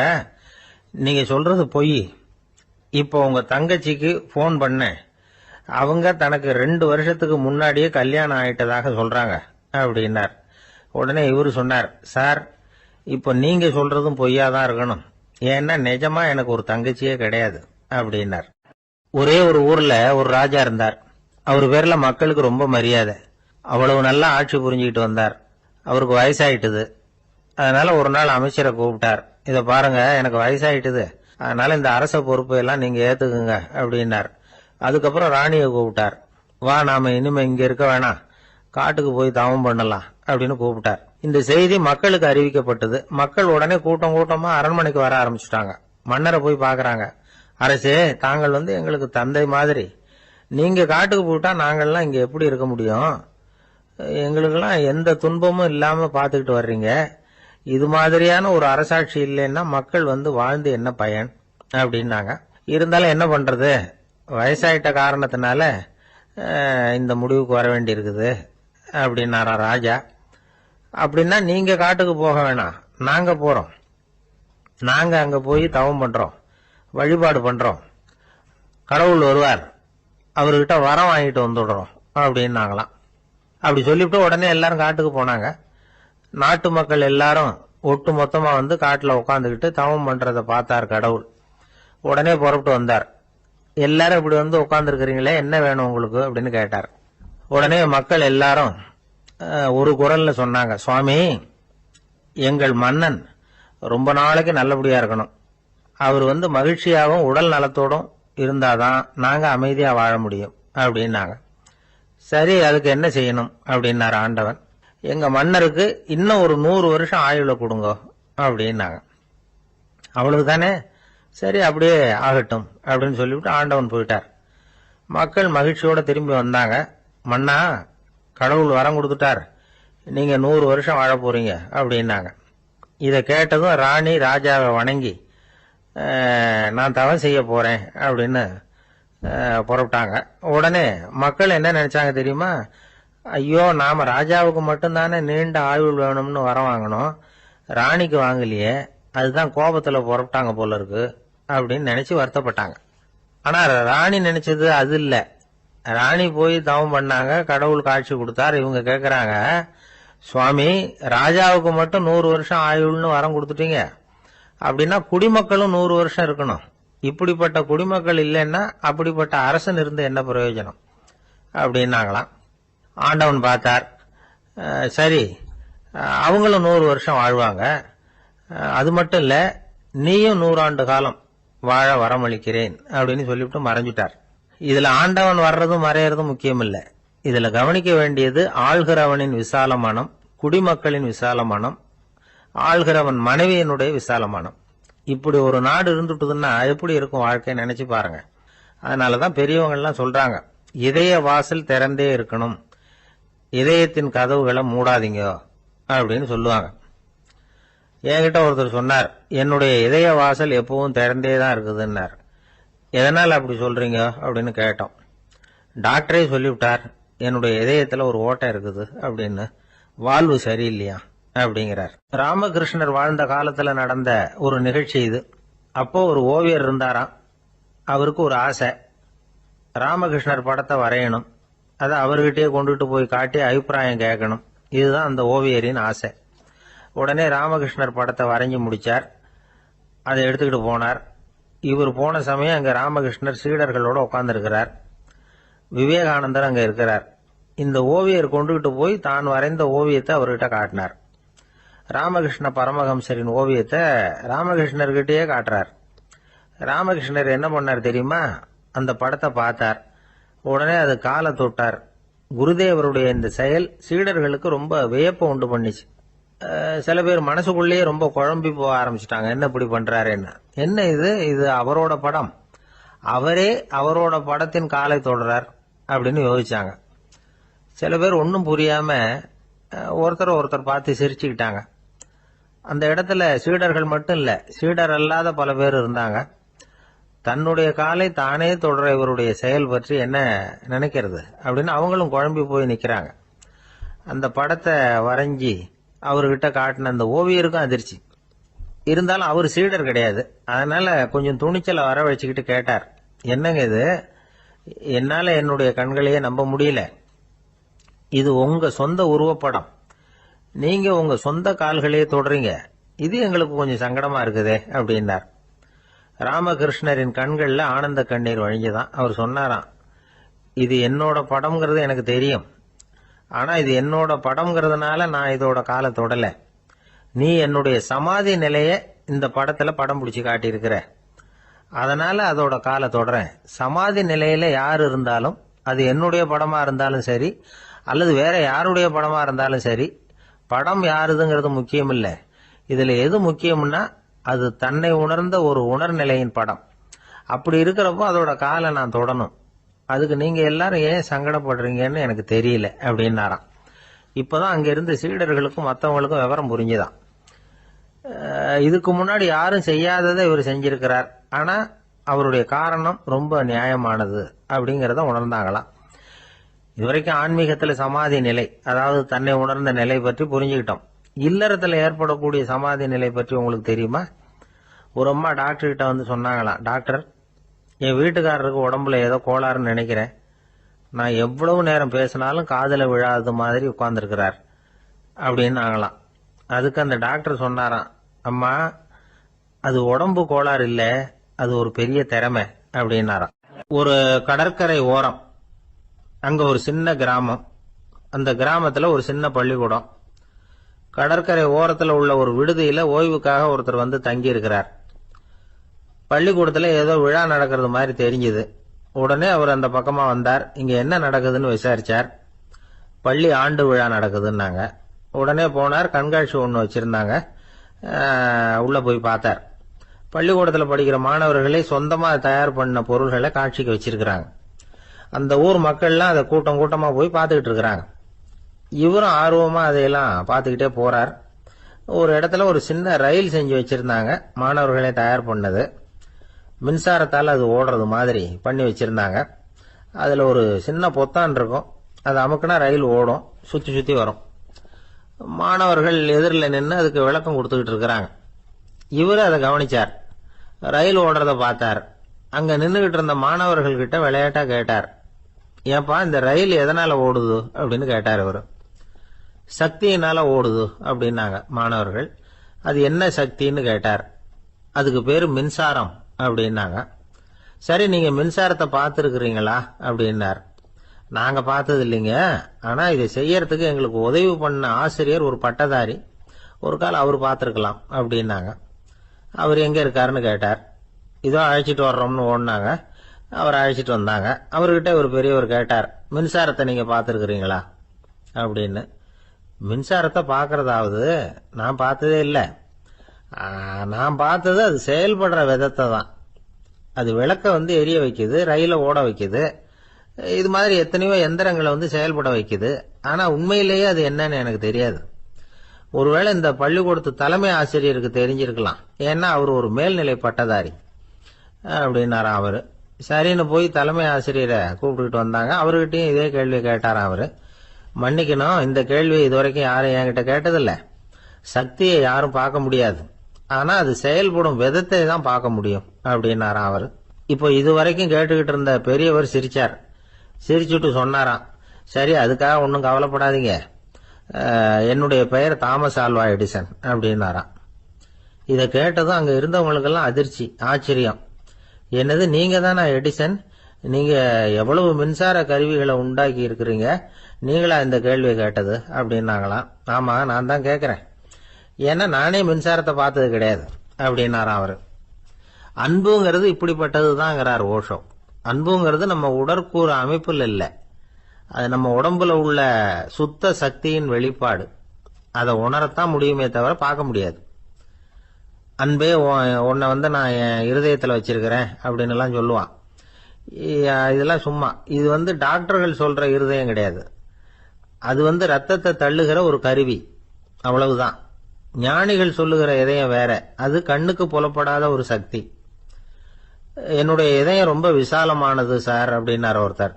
நீங்க சொல்றது பொய். இப்போ உங்க தங்கச்சிக்கு போன் பண்ணேன், அவங்க தனக்கு 2 வருஷத்துக்கு முன்னாடியே கல்யாணம் ஆயிட்டதாக சொல்றாங்க அப்படின்னார். உடனே இவரு சொன்னார், சார் இப்போ நீங்க சொல்றதும் பொய்யாதான் இருக்கணும், ஏன்னா நிஜமா எனக்கு ஒரு தங்கச்சியே கிடையாது அப்படின்னார். ஒரே ஒரு ஊர்ல ஒரு ராஜா இருந்தார். அவர் பேர்ல மக்களுக்கு ரொம்ப மரியாதை. அவ்வளவு நல்லா ஆட்சி புரிஞ்சுக்கிட்டு வந்தார். அவருக்கு வயசாயிட்டுது. அதனால ஒரு நாள் அமைச்சரை கூப்பிட்டார். இத பாருங்க, எனக்கு வயசாயிட்டுது, அதனால இந்த அரச பொறுப்பை எல்லாம் நீங்க ஏத்துக்குங்க அப்படின்னார். அதுக்கப்புறம் ராணியை கூப்பிட்டார். வா, நாம இனிமே இங்க இருக்க வேணாம், காட்டுக்கு போய் தவம் பண்ணலாம் அப்படின்னு கூப்பிட்டார். இந்த செய்தி மக்களுக்கு அறிவிக்கப்பட்டது. மக்கள் உடனே கூட்டம் கூட்டமா அரண்மனைக்கு வர ஆரம்பிச்சுட்டாங்க. மன்னரை போய் பாக்குறாங்க. அரசே, தாங்கள் எங்களுக்கு தந்தை மாதிரி, நீங்க காட்டுக்கு போயிட்டா நாங்கள்லாம் இங்க எப்படி இருக்க முடியும்? எங்களுக்கெல்லாம் எந்த துன்பமும் இல்லாம பாத்துக்கிட்டு வர்றீங்க. இது மாதிரியான ஒரு அரசாட்சி இல்லைன்னா மக்கள் வாழ்ந்து என்ன பயன் அப்படின்னாங்க. இருந்தாலும் என்ன பண்றது, வயசாயிட்ட காரணத்தினால இந்த முடிவுக்கு வர வேண்டி இருக்குது அப்படின்னாரா ராஜா. அப்படின்னா நீங்க காட்டுக்கு போக வேணாம், நாங்க போறோம். நாங்க அங்க போய் தவம் பண்றோம், வழிபாடு பண்றோம். கடவுள் வருவார், அவர்கிட்ட வரம் வாங்கிட்டு வந்துடுறோம் அப்படின்னாங்களாம். அப்படி சொல்லிவிட்டு உடனே எல்லாரும் காட்டுக்கு போனாங்க. நாட்டு மக்கள் எல்லாரும் ஒட்டு மொத்தமா வந்து காட்டுல உட்காந்துக்கிட்டு தவம் பண்றத பார்த்தார் கடவுள். உடனே புறப்பட்டு வந்தார். எல்லாரும் இப்படி வந்து உட்கார்ந்துருக்கிறீங்களே, என்ன வேணும் உங்களுக்கு அப்படின்னு கேட்டார். உடனே மக்கள் எல்லாரும் ஒரு குரல்ல சொன்னாங்க, சுவாமி, எங்கள் மன்னன் ரொம்ப நாளைக்கு நல்லபடியா இருக்கணும். அவர் வந்து மகிழ்ச்சியாகவும் உடல் நலத்தோடும் இருந்தாதான் நாங்க அமைதியா வாழ முடியும் அப்படின்னாங்க. சரி, அதுக்கு என்ன செய்யணும் அப்படின்னாரு ஆண்டவன். எங்க மன்னருக்கு இன்னும் ஒரு 100 வருஷம் ஆயுள கொடுங்க அப்படின்னாங்க. அவ்வளவு தானே, சரி அப்படியே ஆகட்டும் அப்படின்னு சொல்லிவிட்டு ஆண்டவன் போயிட்டார். மக்கள் மகிழ்ச்சியோட திரும்பி வந்தாங்க. மன்னா, கடவுள் வரம் கொடுத்துட்டார், நீங்க 100 வருஷம் வாழ போறீங்க அப்படின்னாங்க. இதை கேட்டதும் ராணி ராஜாவை வணங்கி நான் தவம் செய்ய போறேன் அப்படின்னு புறப்பட்டாங்க. உடனே மக்கள் என்ன நினைச்சாங்க தெரியுமா? ஐயோ, நாம ராஜாவுக்கு மட்டும்தானே நீண்ட ஆயுள் வேணும்னு வரம் வாங்கணும், ராணிக்கு வாங்கலையே, அதுதான் கோபத்துல புறப்பட்டாங்க போல இருக்கு அப்படின்னு நினைச்சு வருத்தப்பட்டாங்க. ஆனா ராணி நினைச்சது அது இல்ல. ராணி போய் தவம் பண்ணாங்க, கடவுள் காட்சி கொடுத்தார். இவங்க கேக்குறாங்க, சுவாமி, ராஜாவுக்கு மட்டும் 100 வருஷம் ஆயுள்னு வரம் கொடுத்துட்டீங்க, அப்படின்னா குடிமக்களும் 100 வருஷம் இருக்கணும். இப்படிப்பட்ட குடிமக்கள் இல்லைன்னா அப்படிப்பட்ட அரசன் இருந்து என்ன பிரயோஜனம் அப்படின்னாங்களாம். ஆண்டவன் பார்த்தார், சரி அவங்களும் 100 வருஷம் வாழ்வாங்க, அது மட்டும் இல்ல நீயும் 100 ஆண்டு காலம் வாழ வரமளிக்கிறேன் அப்படின்னு சொல்லிவிட்டு மறைஞ்சிட்டார். இதுல ஆண்டவன் வர்றதும் மறையறதும் முக்கியம் இல்ல. இதுல கவனிக்க வேண்டியது ஆள்கிறவனின் விசால மனம், குடிமக்களின் விசால மனம், ஆள்கிறவன் மனைவியினுடைய விசால மனம். இப்படி ஒரு நாடு இருந்துட்டுதுன்னா எப்படி இருக்கும் வாழ்க்கை நினைச்சு பாருங்க. அதனாலதான் பெரியவங்க எல்லாம் சொல்றாங்க, இதய வாசல் திறந்தே இருக்கணும், இதயத்தின் கதவுகளை மூடாதீங்க அப்படின்னு சொல்லுவாங்க. என்கிட்ட ஒருத்தர் சொன்னார், என்னுடைய இதய வாசல் எப்பவும் திறந்தே தான் இருக்குதுன்னார். எதனால் அப்படி சொல்றீங்க அப்படின்னு கேட்டோம். டாக்டரே சொல்லிவிட்டார், என்னுடைய இதயத்துல ஒரு ஓட்டை இருக்குது அப்படின்னு, வாழ்வு சரியில்லையா அப்படிங்கிறார். ராமகிருஷ்ணர் வாழ்ந்த காலத்துல நடந்த ஒரு நிகழ்ச்சி இது. அப்போ ஒரு ஓவியர் இருந்தாராம். அவருக்கு ஒரு ஆசை, ராமகிருஷ்ணர் படத்தை வரையணும், அதை அவர்கிட்டயே கொண்டுட்டு போய் காட்டி அபிப்பிராயம் கேட்கணும். இதுதான் அந்த ஓவியரின் ஆசை. உடனே ராமகிருஷ்ணர் படத்தை வரைஞ்சி முடிச்சார். அதை எடுத்துக்கிட்டு போனார். இவர் போன சமயம் அங்க ராமகிருஷ்ணர் சீடர்களோட உட்கார்ந்துருக்கிறார். விவேகானந்தர் அங்க இருக்கிறார். இந்த ஓவியர் கொண்டுகிட்டு போய் தான் வரைந்த ஓவியத்தை அவர்கிட்ட காட்டினார். ராமகிருஷ்ண பரமஹம்சரின் ஓவியத்தை ராமகிருஷ்ணர்கிட்டயே காட்டுறார். ராமகிருஷ்ணர் என்ன பண்ணார் தெரியுமா? அந்த படத்தை பார்த்தார். உடனே அது காலை தொட்டார். குருதேவருடைய இந்த செயல் சீடர்களுக்கு ரொம்ப வியப்பை உண்டு பண்ணிச்சு. சில பேர் மனசுக்குள்ளேயே ரொம்ப குழம்பி போக ஆரம்பிச்சுட்டாங்க, என்ன இப்படி பண்றாருன்னு. என்ன இது அவரோட படம், அவரே அவரோட படத்தின் காலை தொடுறார் அப்படின்னு யோசிச்சாங்க. சில பேர் ஒன்னும் புரியாம ஒருத்தர் பார்த்து சிரிச்சுக்கிட்டாங்க. அந்த இடத்துல சீடர்கள் மட்டும் இல்ல, சீடர் அல்லாத பல பேர் இருந்தாங்க. தன்னுடைய காலை தானே தொடர இவருடைய செயல் பற்றி என்ன நினைக்கிறது அப்படின்னு அவங்களும் குழம்பி போய் நிக்கிறாங்க. அந்த படத்தை வரைஞ்சி அவர்கிட்ட காட்டின அந்த ஓவியருக்கும் அதிர்ச்சி. இருந்தாலும் அவர் சீடர் கிடையாது. அதனால கொஞ்சம் துணிச்சலை வர வச்சுக்கிட்டு கேட்டார், என்னங்க இது, என்னால என்னுடைய கண்களையே நம்ப முடியல, இது உங்க சொந்த உருவப்படம், நீங்க உங்க சொந்த கால்களையே தொடறீங்க, இது எங்களுக்கு கொஞ்சம் சங்கடமா இருக்குதே அப்படின்னார். ராமகிருஷ்ணரின் கண்கள்ல ஆனந்த கண்ணீர் வழிஞ்சுதான். அவர் சொன்னாராம், இது என்னோட படம்ங்கிறது எனக்கு தெரியும், ஆனா இது என்னோட படம்ங்கிறதுனால நான் இதோட காலை தொடல, நீ என்னுடைய சமாதி நிலைய இந்த படத்துல படம் பிடிச்சு காட்டியிருக்கிற, அதனால அதோட காலை தொடறேன். சமாதி நிலையில யார் இருந்தாலும், அது என்னுடைய படமா இருந்தாலும் சரி அல்லது வேற யாருடைய படமா இருந்தாலும் சரி, படம் யாருதுங்கிறது முக்கியம் இல்ல. இதுல எது முக்கியம்னா அது தன்னை உணர்ந்த ஒரு உணர்நிலையின் படம். அப்படி இருக்கிறப்போ அதோட காலை நான் தொடணும். அதுக்கு நீங்க எல்லாரும் ஏன் சங்கடப்படுறீங்கன்னு எனக்கு தெரியல அப்படின்னாராம். இப்பதான் அங்க இருந்த சீடர்களுக்கும் மற்றவங்களுக்கும் விவரம் புரிஞ்சுதான். இதுக்கு முன்னாடி யாரும் செய்யாததை இவர் செஞ்சிருக்கிறார், ஆனா அவருடைய காரணம் ரொம்ப நியாயமானது அப்படிங்கறத உணர்ந்தாங்களாம். இதுவரைக்கும் ஆன்மீகத்துல சமாதி நிலை, அதாவது தன்னை உணர்ந்த நிலை பற்றி புரிஞ்சுக்கிட்டோம். இல்லறத்துல ஏற்படக்கூடிய சமாதி நிலை பற்றி உங்களுக்கு தெரியுமா? ஒரு அம்மா டாக்டர் கிட்ட வந்து சொன்னாங்களாம், டாக்டர், என் வீட்டுக்காரருக்கு உடம்புல ஏதோ கோளாறுன்னு நினைக்கிறேன். நான் எவ்வளவு நேரம் பேசினாலும் காதுல விழாத மாதிரி உட்கார்ந்துருக்கிறார் அப்படின்னு ஆகலாம். அதுக்கு அந்த டாக்டர் சொன்னாராம், அம்மா, அது உடம்பு கோளாறு இல்ல, அது ஒரு பெரிய திறமை அப்படின்னாராம். ஒரு கடற்கரை ஓரம், அங்க ஒரு சின்ன கிராமம், அந்த கிராமத்துல ஒரு சின்ன பள்ளிக்கூடம். கடற்கரை ஓரத்துல உள்ள ஒரு விடுதியில ஓய்வுக்காக ஒருத்தர் வந்து தங்கி இருக்கிறார். பள்ளிக்கூடத்துல ஏதோ விழா நடக்கிறது மாதிரி தெரிஞ்சுது. உடனே அவர் அந்த பக்கமா வந்தார். இங்க என்ன நடக்குதுன்னு விசாரிச்சார். பள்ளி ஆண்டு விழா நடக்குதுன்னாங்க. உடனே போனார். கண்காட்சி ஒன்று வச்சிருந்தாங்க. உள்ள போய் பார்த்தார். பள்ளிக்கூடத்தில் படிக்கிற மாணவர்களே சொந்தமா தயார் பண்ண பொருள்களை காட்சிக்கு வச்சிருக்கிறாங்க. அந்த ஊர் மக்கள்லாம் அதை கூட்டம் கூட்டமா போய் பார்த்துக்கிட்டு இருக்கிறாங்க. இவரும் ஆர்வமா அதையெல்லாம் பார்த்துக்கிட்டே போறார். ஒரு இடத்துல ஒரு சின்ன ரயில் செஞ்சு வச்சிருந்தாங்க, மாணவர்களே தயார் பண்ணது. மின்சாரத்தால் அது ஓடுறது மாதிரி பண்ணி வச்சிருந்தாங்க. அதுல ஒரு சின்ன பொத்தான் இருக்கும், அது அமுக்குனா ரயில் ஓடும், சுத்தி சுத்தி வரும். மாணவர்கள் எதிரில் நின்று அதுக்கு விளக்கம் கொடுத்துக்கிட்டு இருக்கிறாங்க. இவரு அதை கவனிச்சார். ரயில் ஓடுறத பார்த்தார். அங்க நின்றுகிட்டு இருந்த மாணவர்கள் கிட்ட விளையாட்டா கேட்டார், ஏப்பா இந்த ரயில் எதனால ஓடுது அப்படின்னு கேட்டார். இவரு சக்தியினால ஓடுது அப்படின்னாங்க மாணவர்கள். அது என்ன சக்தின்னு கேட்டார். அதுக்கு பேரு மின்சாரம் அப்படின்னாங்க. சரி, நீங்க மின்சாரத்தை பார்த்துருக்கிறீங்களா அப்படின்னார். நாங்க பார்த்தது இல்லைங்க, ஆனா இதை செய்யறதுக்கு எங்களுக்கு உதவி பண்ண ஆசிரியர் ஒரு பட்டதாரி, ஒரு கால் அவர் பார்த்துருக்கலாம் அப்படின்னாங்க. அவர் எங்க இருக்காருன்னு கேட்டார். இதோ அழைச்சிட்டு வர்றோம்னு ஓடினாங்க. அவர் அழைச்சிட்டு வந்தாங்க. அவர்கிட்ட ஒரு பெரியவர் கேட்டார், மின்சாரத்தை நீங்க பார்த்துருக்கிறீங்களா அப்படின்னு. மின்சாரத்தை பார்க்கறதாவது நான் பார்த்ததே இல்லை. நான் பார்த்தது அது செயல்படுற விதத்தை தான். அது விளக்க வந்து எரிய வைக்குது, ரயில ஓட வைக்குது, இது மாதிரி எத்தனையோ எந்திரங்களை வந்து செயல்பட வைக்குது. ஆனா உண்மையிலேயே அது என்னன்னு எனக்கு தெரியாது. ஒருவேளை இந்த பள்ளிக்கூடத்து தலைமை ஆசிரியருக்கு தெரிஞ்சிருக்கலாம், ஏன்னா அவர் ஒரு மேல்நிலை பட்டதாரி அப்படின்னாராம் அவரு. சரின்னு போய் தலைமை ஆசிரியரை கூப்பிட்டுக்கிட்டு வந்தாங்க. அவர்கிட்டயும் இதே கேள்வி கேட்டாராம் அவரு. மன்னிக்கணும், இந்த கேள்வி இதுவரைக்கும் யாரும் என்கிட்ட கேட்டதில்லை. சக்தியை யாரும் பார்க்க முடியாது, ஆனா அது செயல்படும் விதத்தை தான் பார்க்க முடியும் அப்படின்னாராம் அவரு. இப்போ இதுவரைக்கும் கேட்டுக்கிட்டு இருந்த பெரியவர் சிரிச்சார். சிரிச்சுட்டு சொன்னாராம், சரி, அதுக்காக ஒன்றும் கவலைப்படாதீங்க, என்னுடைய பெயர் தாமஸ் ஆல்வா எடிசன் அப்படின்னாராம். இதை கேட்டதும் அங்க இருந்தவங்களுக்கெல்லாம் அதிர்ச்சி, ஆச்சரியம். என்னது, நீங்க தானா எடிசன்? நீங்க எவ்வளவு மின்சார கருவிகளை உண்டாக்கி இருக்கிறீங்க, நீங்களா இந்த கேள்வியை கேட்டது அப்படின்னாங்களாம். ஆமா, நான் தான் கேட்கிறேன், ஏன்னா நானே மின்சாரத்தை பார்த்தது கிடையாது அப்படின்னாராம் அவரு. அன்புங்கிறது இப்படிப்பட்டது தாங்கிறார் ஓஷோ. அன்புங்கிறது நம்ம உடற்கூறு அமைப்புல இல்லை, அது நம்ம உடம்புல உள்ள சுத்த சக்தியின் வெளிப்பாடு. அதை உணரத்தான் முடியுமே தவிர பார்க்க முடியாது. அன்பே உன்னை வந்து நான் என் இருதயத்தில் வச்சிருக்கிறேன் அப்படின்னு எல்லாம் சொல்லுவான். இதெல்லாம் சும்மா. இது வந்து டாக்டர்கள் சொல்ற இருதயம் கிடையாது. அது வந்து ரத்தத்தை தள்ளுகிற ஒரு கருவி, அவ்வளவுதான். ஞானிகள் சொல்லுகிற இதயம் வேற, அது கண்ணுக்கு புலப்படாத ஒரு சக்தி. என்னுடைய இதயம் ரொம்ப விசாலமானது சார் அப்படின்னார் ஒருத்தர்.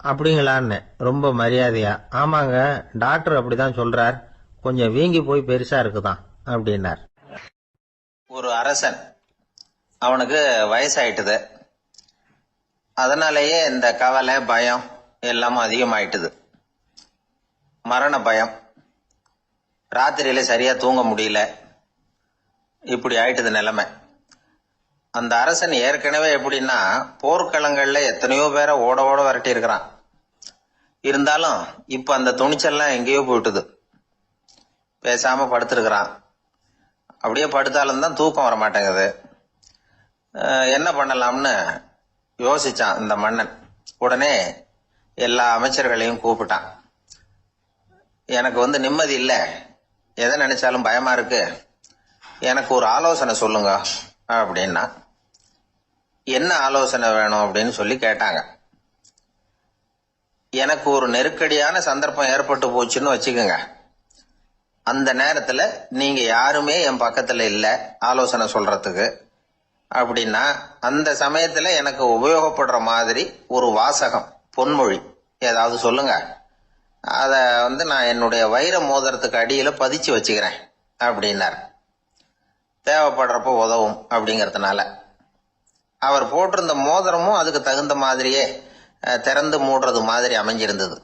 அப்படிங்களான்னு ரொம்ப மரியாதையா, ஆமாங்க, டாக்டர் அப்படிதான் சொல்றார், கொஞ்சம் வீங்கி போய் பெருசா இருக்குதான் அப்படின்னார். ஒரு அரசன், அவனுக்கு வயசாயிட்டுது. அதனாலேயே இந்த கவலை, பயம் எல்லாமும் அதிகமாயிட்டுது. மரண பயம், ராத்திரியில சரியா தூங்க முடியல, இப்படி ஆயிட்டுது நிலைமை. அந்த அரசன் ஏற்கனவே எப்படின்னா, போர்க்களங்கள்ல எத்தனையோ பேரை ஓட ஓட விரட்டி இருக்கிறான். இருந்தாலும் இப்ப அந்த துணிச்சல்லாம் எங்கேயோ போயிட்டுது. பேசாம படுத்திருக்கிறான். அப்படியே படுத்தாலும் தான் தூக்கம் வர மாட்டேங்குது. என்ன பண்ணலாம்னு யோசிச்சான் இந்த மன்னன். உடனே எல்லா அமைச்சர்களையும் கூப்பிட்டான். எனக்கு வந்து நிம்மதி இல்லை, எதை நினைச்சாலும் பயமா இருக்கு, எனக்கு ஒரு ஆலோசனை சொல்லுங்க அப்படின்னா. என்ன ஆலோசனை வேணும் அப்படின்னு சொல்லி கேட்டாங்க. எனக்கு ஒரு நெருக்கடியான சந்தர்ப்பம் ஏற்பட்டு போச்சுன்னு வச்சுக்கோங்க. அந்த நேரத்துல நீங்க யாருமே என் பக்கத்துல இல்ல ஆலோசனை சொல்றதுக்கு அப்படின்னா, அந்த சமயத்துல எனக்கு உபயோகப்படுற மாதிரி ஒரு வாசகம், பொன்மொழி ஏதாவது சொல்லுங்க, அதை நான் என்னுடைய வைர மோதிரத்துக்கு அடியில பதிச்சு வச்சுக்கிறேன் அப்படின்னார். தேவைப்படுறப்போ உதவும் அப்படிங்கறதுனால. அவர் போட்டிருந்த மோதிரமும் அதுக்கு தகுந்த மாதிரியே திறந்து மூடுறது மாதிரி அமைஞ்சிருந்தது.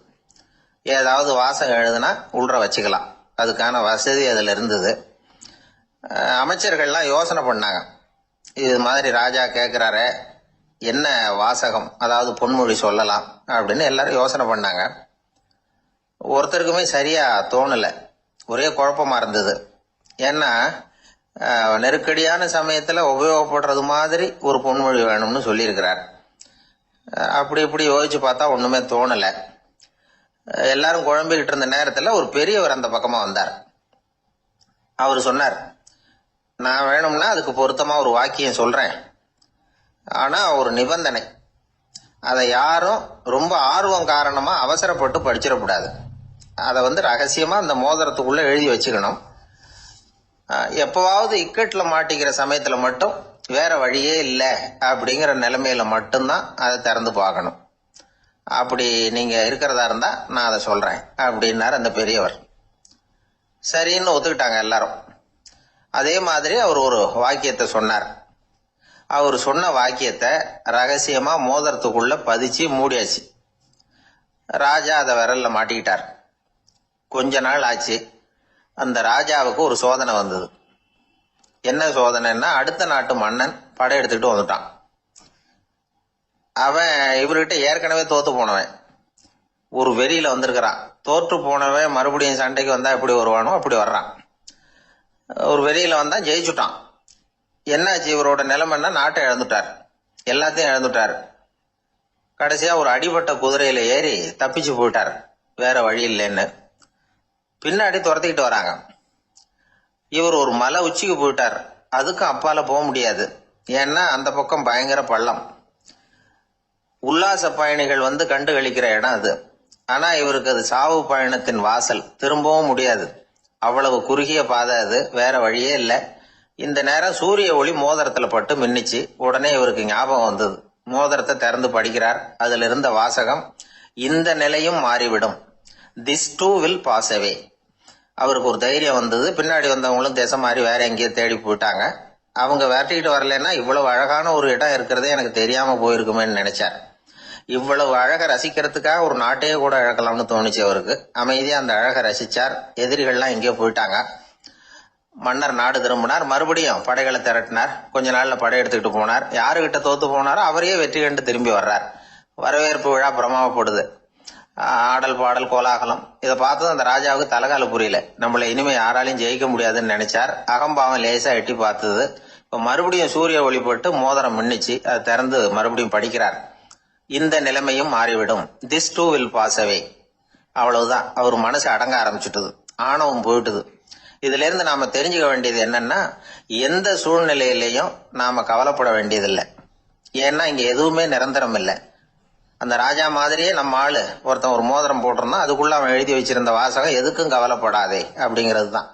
ஏதாவது வாசகம் எழுதுனா உள்ள வச்சுக்கலாம், அதுக்கான வசதி அதுல இருந்தது. அமைச்சர்கள்லாம் யோசனை பண்ணாங்க, இது மாதிரி ராஜா கேட்கிறாரு, என்ன வாசகம், அதாவது பொன்மொழி சொல்லலாம் அப்படின்னு எல்லாரும் யோசனை பண்ணாங்க. ஒருத்தருக்குமே சரியா தோணல, ஒரே குழப்பமா இருந்தது. ஏன்னா நெருக்கடியான சமயத்துல உபயோகப்படுறது மாதிரி ஒரு பொன்மொழி வேணும்னு சொல்லியிருக்கிறார். அப்படி இப்படி யோசிச்சு பார்த்தா ஒண்ணுமே தோணல. எல்லாரும் குழம்பிக்கிட்டு இருந்த நேரத்துல ஒரு பெரியவர் அந்த பக்கமா வந்தார். அவர் சொன்னார், நான் வேணும்னா அதுக்கு பொருத்தமா ஒரு வாக்கியம் சொல்றேன், ஆனா ஒரு நிபந்தனை, அதை யாரும் ரொம்ப ஆர்வம் காரணமா அவசரப்பட்டு படிச்சிடக்கூடாது. அதை ரகசியமா அந்த மோதிரத்துக்குள்ள எழுதி வச்சுக்கணும். எப்பவாவது இக்கட்ல மாட்டிக்கிற சமயத்துல மட்டும் வேற வழியே இல்லை அப்படிங்கிற நிலைமையில மட்டும்தான் அதை திறந்து பார்க்கணும். அப்படி நீங்க இருக்கிறதா இருந்தா நான் அதை சொல்றேன் அப்படின்னாரு அந்த பெரியவர். சரின்னு ஒத்துக்கிட்டாங்க எல்லாரும். அதே மாதிரி அவர் ஒரு வாக்கியத்தை சொன்னார். அவர் சொன்ன வாக்கியத்தை ரகசியமா மோதிரத்துக்குள்ள பதிச்சு மூடியாச்சு. ராஜா அதை விரல்ல மாட்டிக்கிட்டார். கொஞ்ச நாள் ஆச்சு. அந்த ராஜாவுக்கு ஒரு சோதனை வந்தது. என்ன சோதனைன்னா, அடுத்த நாட்டு மன்னன் படையெடுத்துக்கிட்டு வந்துட்டான். அவன் இவர்கிட்ட ஏற்கனவே தோத்து போனவன், ஒரு வெறியில வந்திருக்கிறான். தோற்று போனவன் மறுபடியும் சண்டைக்கு வந்தா எப்படி வருவானோ அப்படி வர்றான். ஒரு வெறியில வந்தா ஜெயிச்சுட்டான். என்னாச்சு, இவரோட நிலைமைன்னா நாட்டை இழந்துட்டார், எல்லாத்தையும் இழந்துட்டார். கடைசியா ஒரு அடிபட்ட குதிரையில ஏறி தப்பிச்சு போயிட்டார், வேற வழி இல்லைன்னு. பின்னாடி துரத்திக்கிட்டு வராங்க. இவர் ஒரு மலை உச்சிக்கு போயிட்டார், அதுக்கும் அப்பால போக முடியாது, ஏன்னா அந்த பக்கம் பயங்கர பள்ளம். உல்லாச பயணிகள் கண்டு கழிக்கிற இடம் அது. ஆனா இவருக்கு அது சாவு பயணத்தின் வாசல், திரும்பவும் முடியாது, அவ்வளவு குறுகிய பாதை அது, வேற வழியே இல்லை. இந்த நேரம் சூரிய ஒளி மோதிரத்துல பட்டு மின்னிச்சு. உடனே இவருக்கு ஞாபகம் வந்தது. மோதிரத்தை திறந்து படிக்கிறார். அதுல இருந்த வாசகம், இந்த நிலையும் மாறிவிடும், this too will pass away. அவருக்கு ஒரு தைரியம் வந்தது. பின்னாடி வந்தவங்களும் திசை மாறி வேற எங்கேயோ தேடி போயிட்டாங்க. அவங்க விரட்டிக்கிட்டு வரலன்னா இவ்வளவு அழகான ஒரு இடம் இருக்கிறதே எனக்கு தெரியாம போயிருக்குமேன்னு நினைச்சார். இவ்வளவு அழகை ரசிக்கிறதுக்காக ஒரு நாட்டையே கூட இழக்கலாம்னு தோணுச்சு அவருக்கு. அமைதியா அந்த அழகை ரசிச்சார். எதிரிகள்லாம் எங்கேயோ போயிட்டாங்க. மன்னர் நாடு திரும்பினார். மறுபடியும் படைகளை திரட்டினார். கொஞ்ச நாள்ல படை எடுத்துக்கிட்டு போனார். யாருகிட்ட தோத்து போனாரோ அவரையே வெற்றி கண்டு திரும்பி வர்றார். வரவேற்பு விழா பிரமாவப்படுது. ஆடல் பாடல் கோலாகலம். இதை பார்த்ததும் அந்த ராஜாவுக்கு தலைகால புரியல. நம்மளை இனிமே யாராலையும் ஜெயிக்க முடியாதுன்னு நினைச்சார். அகம்பாவம் லேசா எட்டி பார்த்தது. இப்ப மறுபடியும் சூரிய ஒளிப்பட்டு மோதிரம் மின்னிச்சு. அதை திறந்து மறுபடியும் படிக்கிறார். இந்த நிலைமையும் மாறிவிடும், this too will pass away. அவ்வளவுதான். அவர் மனசு அடங்க ஆரம்பிச்சுட்டது, ஆணவம் போயிட்டுது. இதுல இருந்து நாம தெரிஞ்சுக்க வேண்டியது என்னன்னா, எந்த சூழ்நிலையிலையும் நாம கவலைப்பட வேண்டியதில்லை. ஏன்னா இங்க எதுவுமே நிரந்தரம் இல்லை. அந்த ராஜா மாதிரியே நம்ம ஆளு ஒருத்தன் ஒரு மோதிரம் போட்டிருந்தான், அதுக்குள்ள அவன் எழுதி வச்சிருந்த வாசகம் எதுக்கும் கவலைப்படாதே அப்படிங்கிறது தான்.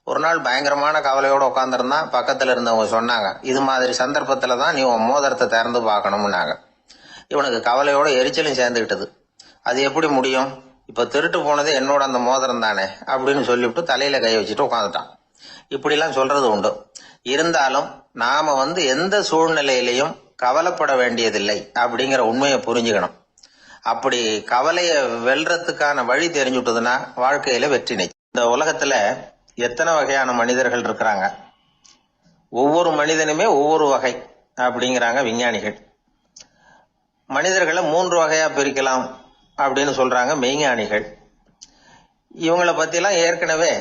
ஒரு நாள் பயங்கரமான கவலையோட உட்காந்துருந்தான். பக்கத்துல இருந்தவங்க சொன்னாங்க, இது மாதிரி சந்தர்ப்பத்துலதான் நீ உன் மோதிரத்தை திறந்து பார்க்கணும்னாங்க. இவனுக்கு கவலையோட எரிச்சலும் சேர்ந்துகிட்டது. அது எப்படி முடியும், இப்ப திருட்டு போனது என்னோட அந்த மோதிரம் தானே அப்படின்னு சொல்லிவிட்டு தலையில கை வச்சுட்டு உட்காந்துட்டான். இப்படிலாம் சொல்றது உண்டு. இருந்தாலும் நாம எந்த சூழ்நிலையிலையும் கவலைப்பட வேண்டியதில்லை அப்படிங்கிற உண்மையை புரிஞ்சுக்கணும். அப்படி கவலைய வெல்றதுக்கான வழி தெரிஞ்சுட்டதுன்னா வாழ்க்கையில வெற்றி நிச்சயம். இந்த உலகத்துல எத்தனை வகையான மனிதர்கள் இருக்கிறாங்க, ஒவ்வொரு மனிதனுமே ஒவ்வொரு வகை அப்படிங்கிறாங்க விஞ்ஞானிகள். மனிதர்களை 3 வகையா பிரிக்கலாம் அப்படின்னு சொல்றாங்க மெய்ஞானிகள். இவங்களை பத்திலாம் ஏற்கனவே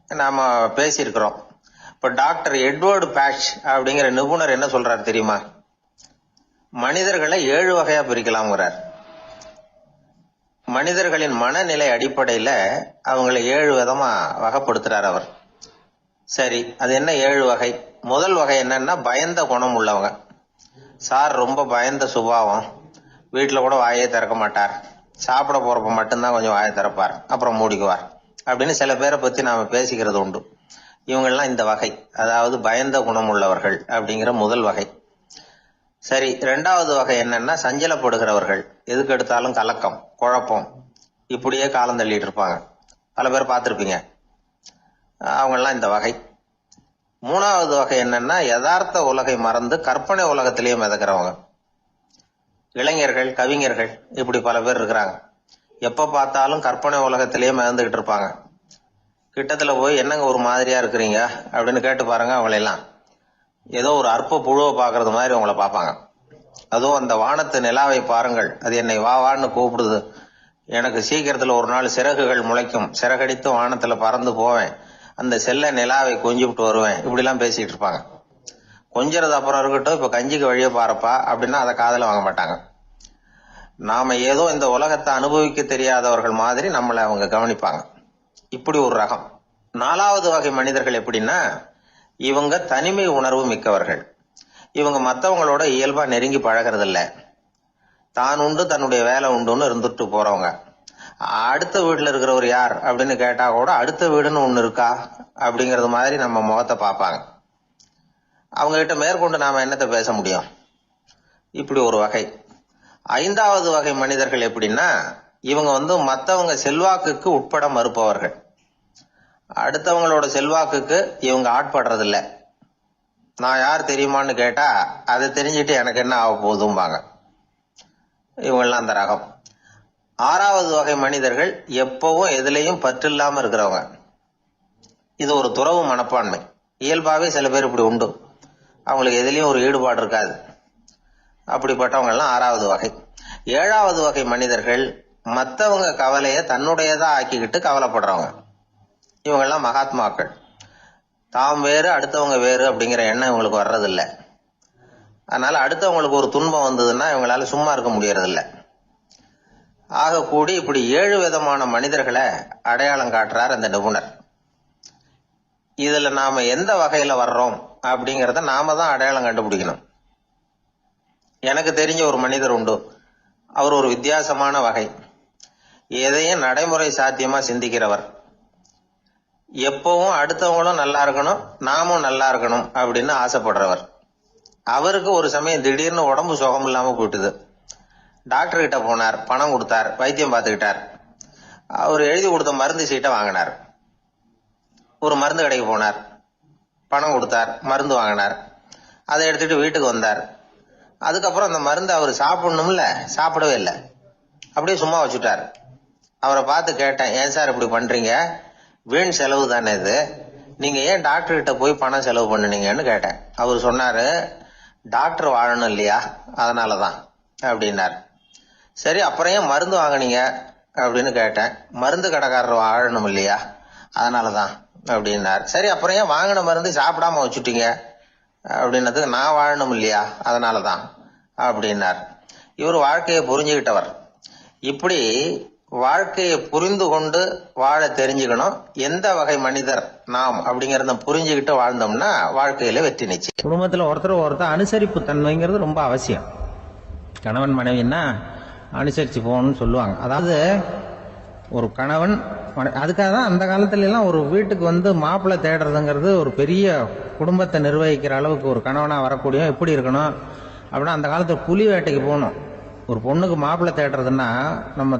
நாம பேசியிருக்கிறோம். இப்ப டாக்டர் எட்வர்டு பேட்ச் அப்படிங்கிற நிபுணர் என்ன சொல்றாரு தெரியுமா? மனிதர்களை 7 வகையா பிரிக்கலாம்ங்கிறார். மனிதர்களின் மனநிலை அடிப்படையில அவங்களை 7 விதமா வகைப்படுத்துறார் அவர். சரி, அது என்ன 7 வகை? முதல் வகை என்னன்னா, பயந்த குணம் உள்ளவங்க. சார் ரொம்ப பயந்த சுபாவம், வீட்டுல கூட வாயே திறக்க மாட்டார், சாப்பிட போறப்ப மட்டும்தான் கொஞ்சம் வாயை திறப்பார், அப்புறம் மூடிக்குவார் அப்படின்னு சில பேரை பத்தி நாம பேசிக்கிறது உண்டு. இவங்கெல்லாம் இந்த வகை, அதாவது பயந்த குணம் உள்ளவர்கள் அப்படிங்கிற முதல் வகை. சரி, ரெண்டாவது வகை என்னன்னா சஞ்சலப்படுகிறவர்கள். எதுக்கு எடுத்தாலும் கலக்கம், குழப்பம், இப்படியே காலம் தள்ளிட்டு இருப்பாங்க. பல பேர் பார்த்திருப்பீங்க. அவங்கெல்லாம் இந்த வகை. மூணாவது வகை என்னன்னா யதார்த்த உலகை மறந்து கற்பனை உலகத்திலேயே மிதக்கிறவங்க. இளைஞர்கள், கவிஞர்கள், இப்படி பல பேர் இருக்கிறாங்க. எப்ப பார்த்தாலும் கற்பனை உலகத்திலேயே மிதந்துகிட்டு இருப்பாங்க. கிட்டத்துல போய் என்னங்க ஒரு மாதிரியா இருக்கிறீங்க அப்படின்னு கேட்டு பாருங்க. அவங்களெல்லாம் ஏதோ ஒரு அற்ப புழுவை பாக்குறது மாதிரி அவங்கள பார்ப்பாங்க. அதுவும் அந்த வானத்து நிலாவை பாருங்கள், அது என்னை வா வான்னு கூப்பிடுது, எனக்கு சீக்கிரத்துல ஒரு நாள் சிறகுகள் முளைக்கும், சிறகடித்து வானத்துல பறந்து போவேன், அந்த செல்ல நிலாவை கொஞ்சிவிட்டு வருவேன், இப்படிலாம் பேசிட்டு இருப்பாங்க. கொஞ்சிறது அப்புறம் இருக்கட்டும், இப்ப கஞ்சிக்கு வழியே பாருப்பா அப்படின்னா அதை காதுல வாங்க மாட்டாங்க. நாம ஏதோ இந்த உலகத்தை அனுபவிக்க தெரியாதவர்கள் மாதிரி நம்மளை அவங்க கவனிப்பாங்க. இப்படி ஒரு ரகம். நாலாவது வகை மனிதர்கள் எப்படின்னா, இவங்க தனிமை உணர்வு மிக்கவர்கள். இவங்க மற்றவங்களோட இயல்பா நெருங்கி பழகிறதில்ல. தான் உண்டு தன்னுடைய வேலை உண்டுன்னு இருந்துட்டு போறவங்க. அடுத்த வீட்டுல இருக்கிறவர் யார் அப்படின்னு கேட்டா கூட அடுத்த வீடுன்னு ஒண்ணு இருக்கா அப்படிங்கறது மாதிரி நம்ம முகத்தை பார்ப்பாங்க. அவங்க கிட்ட மேற்கொண்டு நாம என்னத்தை பேச முடியும்? இப்படி ஒரு வகை. ஐந்தாவது வகை மனிதர்கள் எப்படின்னா, இவங்க மற்றவங்க செல்வாக்குக்கு உட்பட மறுப்பவர்கள். அடுத்தவங்களோட செல்வாக்குக்கு இவங்க ஆட்படுறதில்ல. நான் யார் தெரியுமான்னு கேட்டா அதை தெரிஞ்சுட்டு எனக்கு என்ன ஆக போகுதும்பாங்க. இவங்கெல்லாம் அந்த ரகம். ஆறாவது வகை மனிதர்கள் எப்பவும் எதுலையும் பற்றில்லாம இருக்கிறவங்க. இது ஒரு துறவு மனப்பான்மை. இயல்பாவே சில பேர் இப்படி உண்டு. அவங்களுக்கு எதுலயும் ஒரு ஈடுபாடு இருக்காது. அப்படிப்பட்டவங்க எல்லாம் ஆறாவது வகை. ஏழாவது வகை மனிதர்கள் மற்றவங்க கவலைய தன்னுடையதா ஆக்கிக்கிட்டு கவலைப்படுறவங்க. இவங்கெல்லாம் மகாத்மாக்கள். தாம் வேறு அடுத்தவங்க வேறு அப்படிங்கிற எண்ணம் இவங்களுக்கு வர்றதில்லை. அதனால அடுத்தவங்களுக்கு ஒரு துன்பம் வந்ததுன்னா இவங்களால சும்மா இருக்க முடியறதில்ல. ஆக கூடி இப்படி 7 விதமான மனிதர்களை அடையாளம் காட்டுறார் அந்த நிபுணர். இதுல நாம எந்த வகையில வர்றோம் அப்படிங்கறத நாம தான் அடையாளம் கண்டுபிடிக்கணும். எனக்கு தெரிஞ்ச ஒரு மனிதர் உண்டு. அவர் ஒரு வித்தியாசமான வகை. எதையும் நடைமுறை சாத்தியமா சிந்திக்கிறவர். எப்பவும் அடுத்தவங்களும் நல்லா இருக்கணும், நாமும் நல்லா இருக்கணும் அப்படின்னு ஆசைப்படுறவர். அவருக்கு ஒரு சமயம் திடீர்னு உடம்பு சுகம் இல்லாம போயிட்டுது. டாக்டர் கிட்ட போனார், பணம் கொடுத்தார், வைத்தியம் பார்த்துக்கிட்டார். அவர் எழுதி கொடுத்த மருந்து சீட்டை வாங்கினார். ஒரு மருந்து கடைக்கு போனார், பணம் கொடுத்தார், மருந்து வாங்கினார். அதை எடுத்துட்டு வீட்டுக்கு வந்தார். அதுக்கப்புறம் அந்த மருந்து அவர் சாப்பிடணும்ல, சாப்பிடவே இல்லை, அப்படியே சும்மா வச்சுட்டார். அவரை பார்த்து கேட்டேன், ஏன் சார் இப்படி பண்றீங்க? வீண் செலவு தானே இது, நீங்க ஏன் டாக்டர் கிட்ட போய் பணம் செலவு பண்ணுனீங்கன்னு கேட்டேன். அவர் சொன்னாரு, டாக்டர் வாழணும் இல்லையா, அதனாலதான் அப்படின்னார். சரி, அப்புறம் ஏன் மருந்து வாங்கினீங்க அப்படின்னு கேட்டேன். மருந்து கடைக்காரர் வாழணும் இல்லையா, அதனாலதான் அப்படின்னார். சரி, அப்புறம் ஏன் வாங்கின மருந்து சாப்பிடாம வச்சுட்டீங்க அப்படின்னதுக்கு, நான் வாழணும் இல்லையா அதனாலதான் அப்படின்னார். இவர் வாழ்க்கையை புரிஞ்சுக்கிட்டவர். இப்படி வாழ்க்கையை புரிந்து கொண்டு வாழ தெரிஞ்சுக்கணும். எந்த வகை மனிதர் நாம் அப்படிங்கறத புரிஞ்சுக்கிட்டு வாழ்ந்தோம்னா வாழ்க்கையில வெற்றி நிச்சயம். குடும்பத்துல ஒருத்தர் அனுசரிப்பு தன்மைங்கிறது ரொம்ப அவசியம். கணவன் மனைவின்னா அனுசரிச்சு போகணும்னு சொல்லுவாங்க. அதாவது ஒரு கணவன், அதுக்காக தான் அந்த காலத்துல எல்லாம் ஒரு வீட்டுக்கு மாப்பிள்ளை தேடுறதுங்கிறது ஒரு பெரிய குடும்பத்தை நிர்வகிக்கிற அளவுக்கு ஒரு கணவனா வரக்கூடிய எப்படி இருக்கணும் அப்படின்னா, அந்த காலத்துல புலி வேட்டைக்கு போகணும். ஒரு பொண்ணுக்கு மாப்பிள்ளை தேடுறதுன்னா நம்ம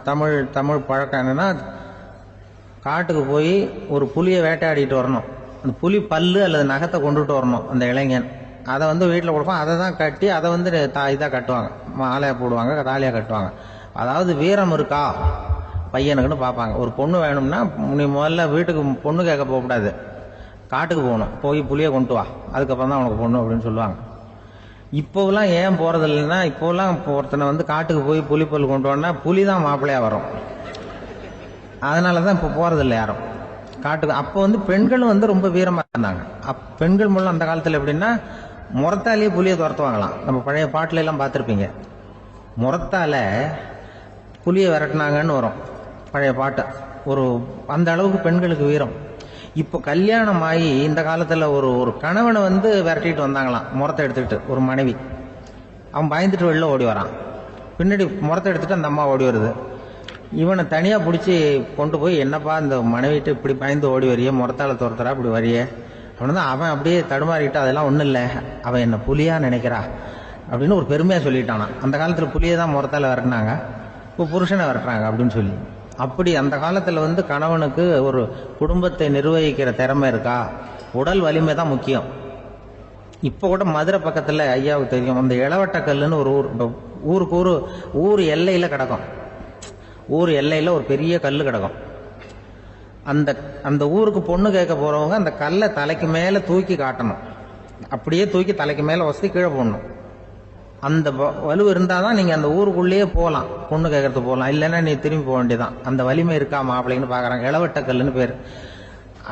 தமிழ் பழக்கம் என்னன்னா, காட்டுக்கு போய் ஒரு புலியை வேட்டையாடிட்டு வரணும். அந்த புலி பல்லு அல்லது நகத்தை கொண்டுட்டு வரணும் அந்த இளைஞன். அதை வீட்டில் கொடுப்பான். அதை தான் கட்டி அதை இதாக கட்டுவாங்க, மாலையாக போடுவாங்க, தாலியாக கட்டுவாங்க. அதாவது வீரம் இருக்கா பையனுக்குன்னு பார்ப்பாங்க. ஒரு பொண்ணு வேணும்னா நீ முதல்ல வீட்டுக்கு பொண்ணு கேட்க போகக்கூடாது, காட்டுக்கு போகணும், போய் புலியை கொண்டு வா, அதுக்கப்புறம் தான் உனக்கு பொண்ணு அப்படின்னு சொல்லுவாங்க. இப்போலாம் ஏன் போறது இல்லைன்னா, இப்போலாம் ஒருத்தனை காட்டுக்கு போய் புலிப்பல் கொண்டு வரனா புலி தான் மாப்பிள்ளையா வரும். அதனாலதான் இப்போ போறதில்லை யாரும் காட்டுக்கு. அப்போ பெண்களும் ரொம்ப வீரமா இருந்தாங்க. பெண்கள் மூலம் அந்த காலத்துல எப்படின்னா, முறத்தாலேயே புலியை துரத்துவாங்களாம். நம்ம பழைய பாட்டுல எல்லாம் பார்த்திருப்பீங்க. முறத்தால புலியை விரட்டினாங்கன்னு வரும் பழைய பாட்டு. அந்த அளவுக்கு பெண்களுக்கு வீரம். இப்போ கல்யாணம் ஆகி இந்த காலத்துல ஒரு கணவனை விரட்டிட்டு வந்தாங்களாம் முறத்தை எடுத்துக்கிட்டு. ஒரு மனைவி, அவன் பயந்துட்டு வெளில ஓடி வரான். பின்னாடி முறத்தை எடுத்துட்டு அந்த அம்மா ஓடி வருது. இவனை தனியா பிடிச்சி கொண்டு போய், என்னப்பா இந்த மனைவிட்டு இப்படி பயந்து ஓடி வரிய, முறத்தால துரத்துறா இப்படி வரிய அப்படின்னு. அவன் அப்படியே தடுமாறிட்டு, அதெல்லாம் ஒண்ணும் இல்லை, அவன் என்ன புலியா நினைக்கிறா, அப்படின்னு ஒரு பெருமையா சொல்லிட்டானா. அந்த காலத்துல புலியை தான் முறத்தால விரட்டினாங்க, இப்போ புருஷனை விரட்டுறாங்க அப்படின்னு சொல்லி. அப்படி அந்த காலத்துல கணவனுக்கு ஒரு குடும்பத்தை நிர்வகிக்கிற திறமை இருக்கா, உடல் வலிமை தான் முக்கியம். இப்ப கூட மதுரை பக்கத்துல ஐயாவுக்கு தெரியும், அந்த இளவட்டக்கல்லுன்னு ஒரு ஊருக்கு ஊர் எல்லையில கிடக்கும். ஊர் எல்லையில ஒரு பெரிய கல்லு கிடக்கும். அந்த ஊருக்கு பொண்ணு கேட்க போறவங்க அந்த கல்லை தலைக்கு மேல தூக்கி காட்டணும். அப்படியே தூக்கி தலைக்கு மேல வசதி கீழே போடணும். அந்த வலு இருந்தாதான் நீங்க அந்த ஊருக்குள்ளேயே போகலாம், பொண்ணு கேட்கறது போகலாம். இல்லைன்னா நீ திரும்பி போக வேண்டியதான். அந்த வலிமை இருக்கா மாப்பிள்ளைன்னு பாக்குறாங்க. இளவட்டக்கல்லுன்னு பேரு.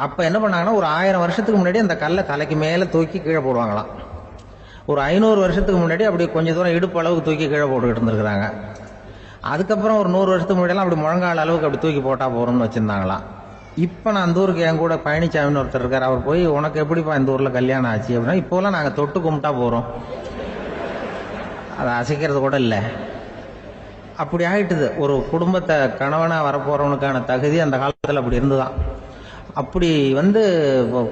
அப்ப என்ன பண்ணாங்கன்னா, ஒரு 1000 வருஷத்துக்கு முன்னாடி அந்த கல்லை தலைக்கு மேல தூக்கி கீழே போடுவாங்களாம். ஒரு 500 வருஷத்துக்கு முன்னாடி அப்படி கொஞ்சம் தூரம் இடுப்பு அளவுக்கு தூக்கி கீழே போட்டுக்கிட்டு இருந்திருக்கிறாங்க. அதுக்கப்புறம் ஒரு 100 வருஷத்துக்கு முன்னாடியெல்லாம் அப்படி முழங்கால அளவுக்கு அப்படி தூக்கி போட்டா போறோம்னு வச்சிருந்தாங்களாம். இப்ப நான் அந்த ஊருக்கு என் கூட பழனிசாமின்னு ஒருத்தர் இருக்காரு. அவர் போய், உனக்கு எப்படிப்பா இந்த ஊர்ல கல்யாணம் ஆச்சு அப்படின்னா, இப்போலாம் நாங்க தொட்டு கும்பிட்டா போறோம், அதை அசைக்கிறது கூட இல்லை. அப்படி ஆயிட்டுது. ஒரு குடும்பத்தை கணவனா வரப்போறவனுக்கான தகுதி அந்த காலத்துல அப்படி இருந்துதான். அப்படி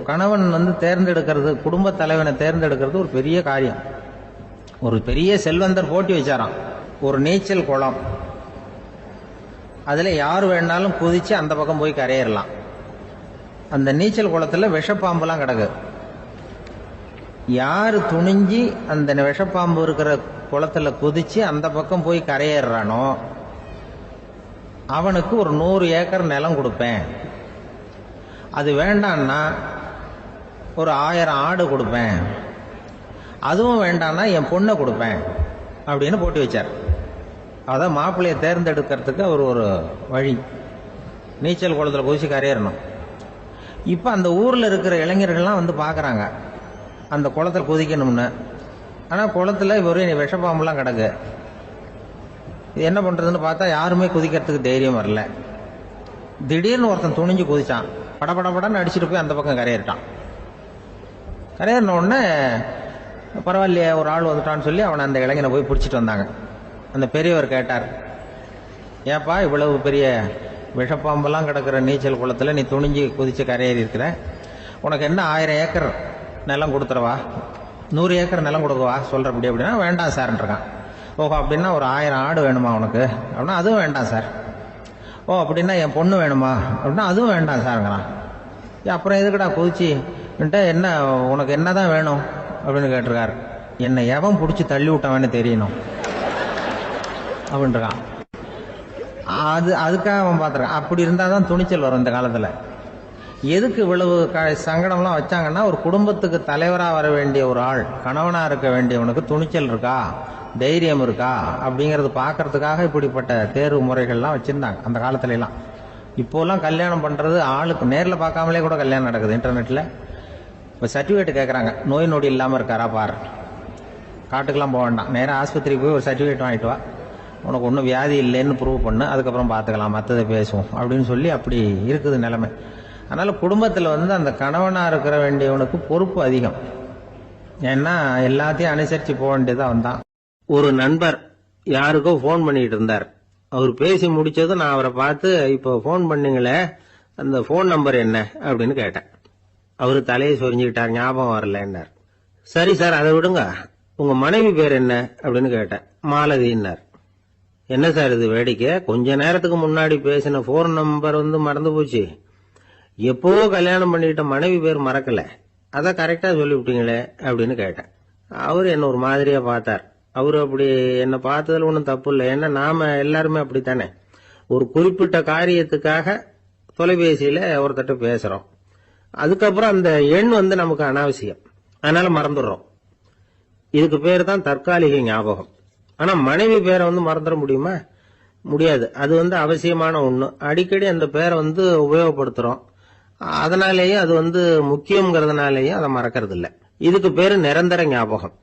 கணவன் தேர்ந்தெடுக்கிறது, குடும்ப தலைவனை தேர்ந்தெடுக்கிறது ஒரு பெரிய காரியம். ஒரு பெரிய செல்வந்தர் போட்டி வச்சாராம், ஒரு நீச்சல் குளம், அதுல யார் வேணாலும் குதிச்சு அந்த பக்கம் போய் கரையேறலாம். அந்த நீச்சல் குளத்துல விஷப்பாம்புலாம் கிடக்கு. யாரு துணிஞ்சி அந்த விஷப்பாம்பு இருக்கிற குளத்துல குதிச்சு அந்த பக்கம் போய் கரையேறானோ அவனுக்கு ஒரு 100 ஏக்கர் நிலம் கொடுப்பேன். அது வேண்டான்னா ஒரு 1000 ஆடு கொடுப்பேன். அதுவும் வேண்டான்னா என் பொண்ணை கொடுப்பேன் அப்படின்னு போட்டி வச்சார். அதான் மாப்பிள்ளையை தேர்ந்தெடுக்கிறதுக்கு அவர் ஒரு வழி, நீச்சல் குளத்துல குதிச்சு கரையேறணும். இப்ப அந்த ஊர்ல இருக்கிற இளைஞர்கள்லாம் பாக்குறாங்க அந்த குளத்துல குதிக்கணும்னு. ஆனா குளத்துல ஒரே விஷப்பாம்புலாம் கிடக்கு. இது என்ன பண்றதுன்னு பார்த்தா யாருமே குதிக்கிறதுக்கு தைரியம் வரல. திடீர்னு ஒருத்தன் துணிஞ்சு குதிச்சான். படபடன்னு அடிச்சுட்டு போய் அந்த பக்கம் கரையேறிட்டான். கரையேறின உடனே பரவாயில்லையே ஒரு ஆள் வந்துட்டான்னு சொல்லி அவனை அந்த இளைஞனை போய் பிடிச்சிட்டு வந்தாங்க. அந்த பெரியவர் கேட்டார், ஏப்பா இவ்வளவு பெரிய விஷப்பாம்பெல்லாம் கிடக்கிற நீச்சல் குளத்துல நீ துணிஞ்சு குதிச்சு கரையேறி இருக்கிற, உனக்கு என்ன 1000 ஏக்கர் நிலம் கொடுத்துறவா, 100 ஏக்கர் நிலம் கொடுக்கவா சொல்றபடி அப்படின்னா, வேண்டாம் சார்ன்றான். ஓஹோ அப்படின்னா ஒரு 1000 ஆடு வேணுமா உனக்கு அப்படின்னா, அதுவும் வேண்டாம் சார். ஓ அப்படின்னா என் பொண்ணு வேணுமா அப்படின்னா, அதுவும் வேண்டாம் சாருங்கிறான். அப்புறம் எதுக்குடா குதிச்சு என்ன, உனக்கு என்னதான் வேணும் அப்படின்னு கேட்டிருக்காரு. என்னை எவன் பிடிச்சி தள்ளி விட்டவன்னு தெரியணும் அப்படின்றான். அதுக்காக அவன் பார்த்துருக்கான். அப்படி இருந்தாதான் துணிச்சல் வரும் இந்த காலத்துல. எதுக்கு இவ்வளவு சங்கடம்லாம் வச்சாங்கன்னா, ஒரு குடும்பத்துக்கு தலைவராக வர வேண்டிய ஒரு ஆள், கணவனா இருக்க வேண்டியவனுக்கு துணிச்சல் இருக்கா, தைரியம் இருக்கா அப்படிங்கறது பாக்கிறதுக்காக இப்படிப்பட்ட தேர்வு முறைகள்லாம் வச்சிருந்தாங்க அந்த காலத்துல எல்லாம். இப்போலாம் கல்யாணம் பண்றது ஆளுக்கு நேர்ல பார்க்காமலே கூட கல்யாணம் நடக்குது இன்டர்நெட்ல. இப்ப சர்டிபிகேட் கேட்கறாங்க, நோய் நொடி இல்லாம இருக்காரா பாரு, காட்டுக்கெல்லாம் போக வேண்டாம், நேரம் ஆஸ்பத்திரிக்கு போய் ஒரு சர்டிபிகேட் வாங்கிட்டு வா, உனக்கு ஒன்றும் வியாதி இல்லைன்னு ப்ரூவ் பண்ணு, அதுக்கப்புறம் பார்த்துக்கலாம், மற்றதை பேசுவோம் அப்படின்னு சொல்லி அப்படி இருக்குது நிலைமை. அதனால குடும்பத்தில் அந்த கணவனா இருக்கிற வேண்டியவனுக்கு பொறுப்பு அதிகம். ஏன்னா எல்லாத்தையும் அனுசரிச்சு போக வேண்டியதான் வந்தான். ஒரு நண்பர் யாருக்கோ போன் பண்ணிட்டு இருந்தார். அவர் பேசி முடிச்சதும் நான் அவரை பார்த்து, இப்போ போன் பண்ணீங்களே அந்த போன் நம்பர் என்ன அப்படின்னு கேட்டேன். அவரு தலையை சொரிஞ்சுக்கிட்டார், ஞாபகம் வரலன்னார். சரி சார் அதை விடுங்க, உங்க மனைவி பேர் என்ன அப்படின்னு கேட்டேன். மாலதின்னார். என்ன சார் இது வேடிக்கை, கொஞ்ச நேரத்துக்கு முன்னாடி பேசின போன் நம்பர் மறந்து போச்சு, எப்போ கல்யாணம் பண்ணிக்கிட்ட மனைவி பேர் மறக்கல, அதான் கரெக்டா சொல்லிவிட்டீங்களே அப்படின்னு கேட்டேன். அவரு என்ன ஒரு மாதிரியா பார்த்தார். அவரு அப்படி என்ன பார்த்ததுல ஒன்றும் தப்பு இல்லை, ஏன்னா நாம எல்லாருமே அப்படித்தானே, ஒரு குறிப்பிட்ட காரியத்துக்காக தொலைபேசியில ஒருத்தட்ட பேசுறோம், அதுக்கப்புறம் அந்த எண் நமக்கு அனாவசியம், அதனால மறந்துடுறோம். இதுக்கு பேர் தான் தற்காலிக ஞாபகம். ஆனா மனைவி பேரை மறந்துட முடியுமா? முடியாது. அது அவசியமான ஒண்ணு. அடிக்கடி அந்த பேரை உபயோகப்படுத்துறோம், அதனாலேயே அது முக்கியங்கிறதுனாலேயே அதை மறக்கிறது இல்ல. இதுக்கு பேரு நிரந்தர ஞாபகம்.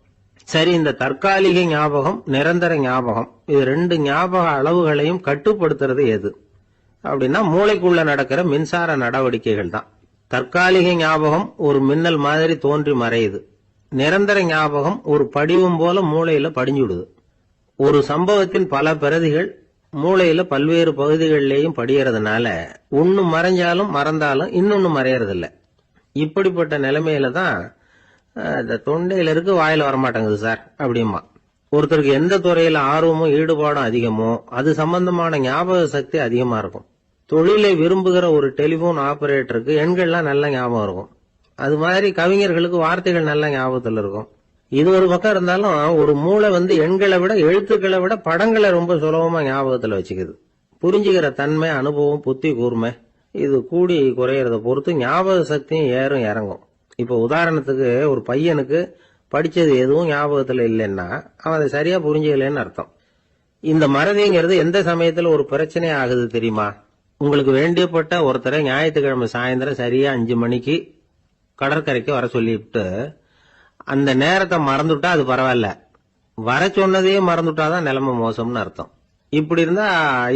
சரி, இந்த தற்காலிக ஞாபகம், நிரந்தர ஞாபகம், இது ரெண்டு ஞாபக அளவுகளையும் கட்டுப்படுத்துறது எது அப்படின்னா, மூளைக்குள்ள நடக்கிற மின்சார நடவடிக்கைகள் தான். தற்காலிக ஞாபகம் ஒரு மின்னல் மாதிரி தோன்றி மறையுது. நிரந்தர ஞாபகம் ஒரு படிவம் போல மூளையில படிஞ்சுடுது. ஒரு சம்பவத்தின் பல பிரதிகள் மூளையில பல்வேறு பகுதிகளிலேயும் படியறதுனால ஒன்னு மறைஞ்சாலும் மறந்தாலும் இன்னொன்னு மறையறதில்ல. இப்படிப்பட்ட நிலைமையில தான் இந்த தொண்டையில இருக்கு, வாயில வரமாட்டேங்குது சார் அப்படிமா. ஒருத்தருக்கு எந்த துறையில ஆர்வமும் ஈடுபாடும் அதிகமோ அது சம்பந்தமான ஞாபக சக்தி அதிகமா இருக்கும். தொழிலை விரும்புகிற ஒரு டெலிபோன் ஆபரேட்டருக்கு எண்கள்லாம் நல்ல ஞாபகம் இருக்கும். அது மாதிரி கவிஞர்களுக்கு வார்த்தைகள் நல்ல ஞாபகத்தில் இருக்கும். இது ஒரு பக்கம் இருந்தாலும் ஒரு மூளை எண்களை விட எழுத்துக்களை விட படங்களை ரொம்ப சுலபமா ஞாபகத்துல வச்சுக்குது. புரிஞ்சுக்கிற தன்மை, அனுபவம், புத்தி கூர்மை இது கூடி குறையறத பொறுத்து ஞாபக சக்தியும் ஏறும் இறங்கும். இப்ப உதாரணத்துக்கு ஒரு பையனுக்கு படிச்சது எதுவும் ஞாபகத்துல இல்லைன்னா அவன் அதை சரியா புரிஞ்சுக்கலன்னு அர்த்தம். இந்த மறதிங்கிறது எந்த சமயத்துல ஒரு பிரச்சனை ஆகுது தெரியுமா? உங்களுக்கு வேண்டியப்பட்ட ஒருத்தரை ஞாயிற்றுக்கிழமை சாயந்தரம் சரியா 5 மணிக்கு கடற்கரைக்கு வர சொல்லிவிட்டு அந்த நேரத்தை மறந்துட்டா அது பரவாயில்ல, வர சொன்னதையே மறந்துட்டாதான் நிலைமை மோசம்னு அர்த்தம். இப்படி இருந்தா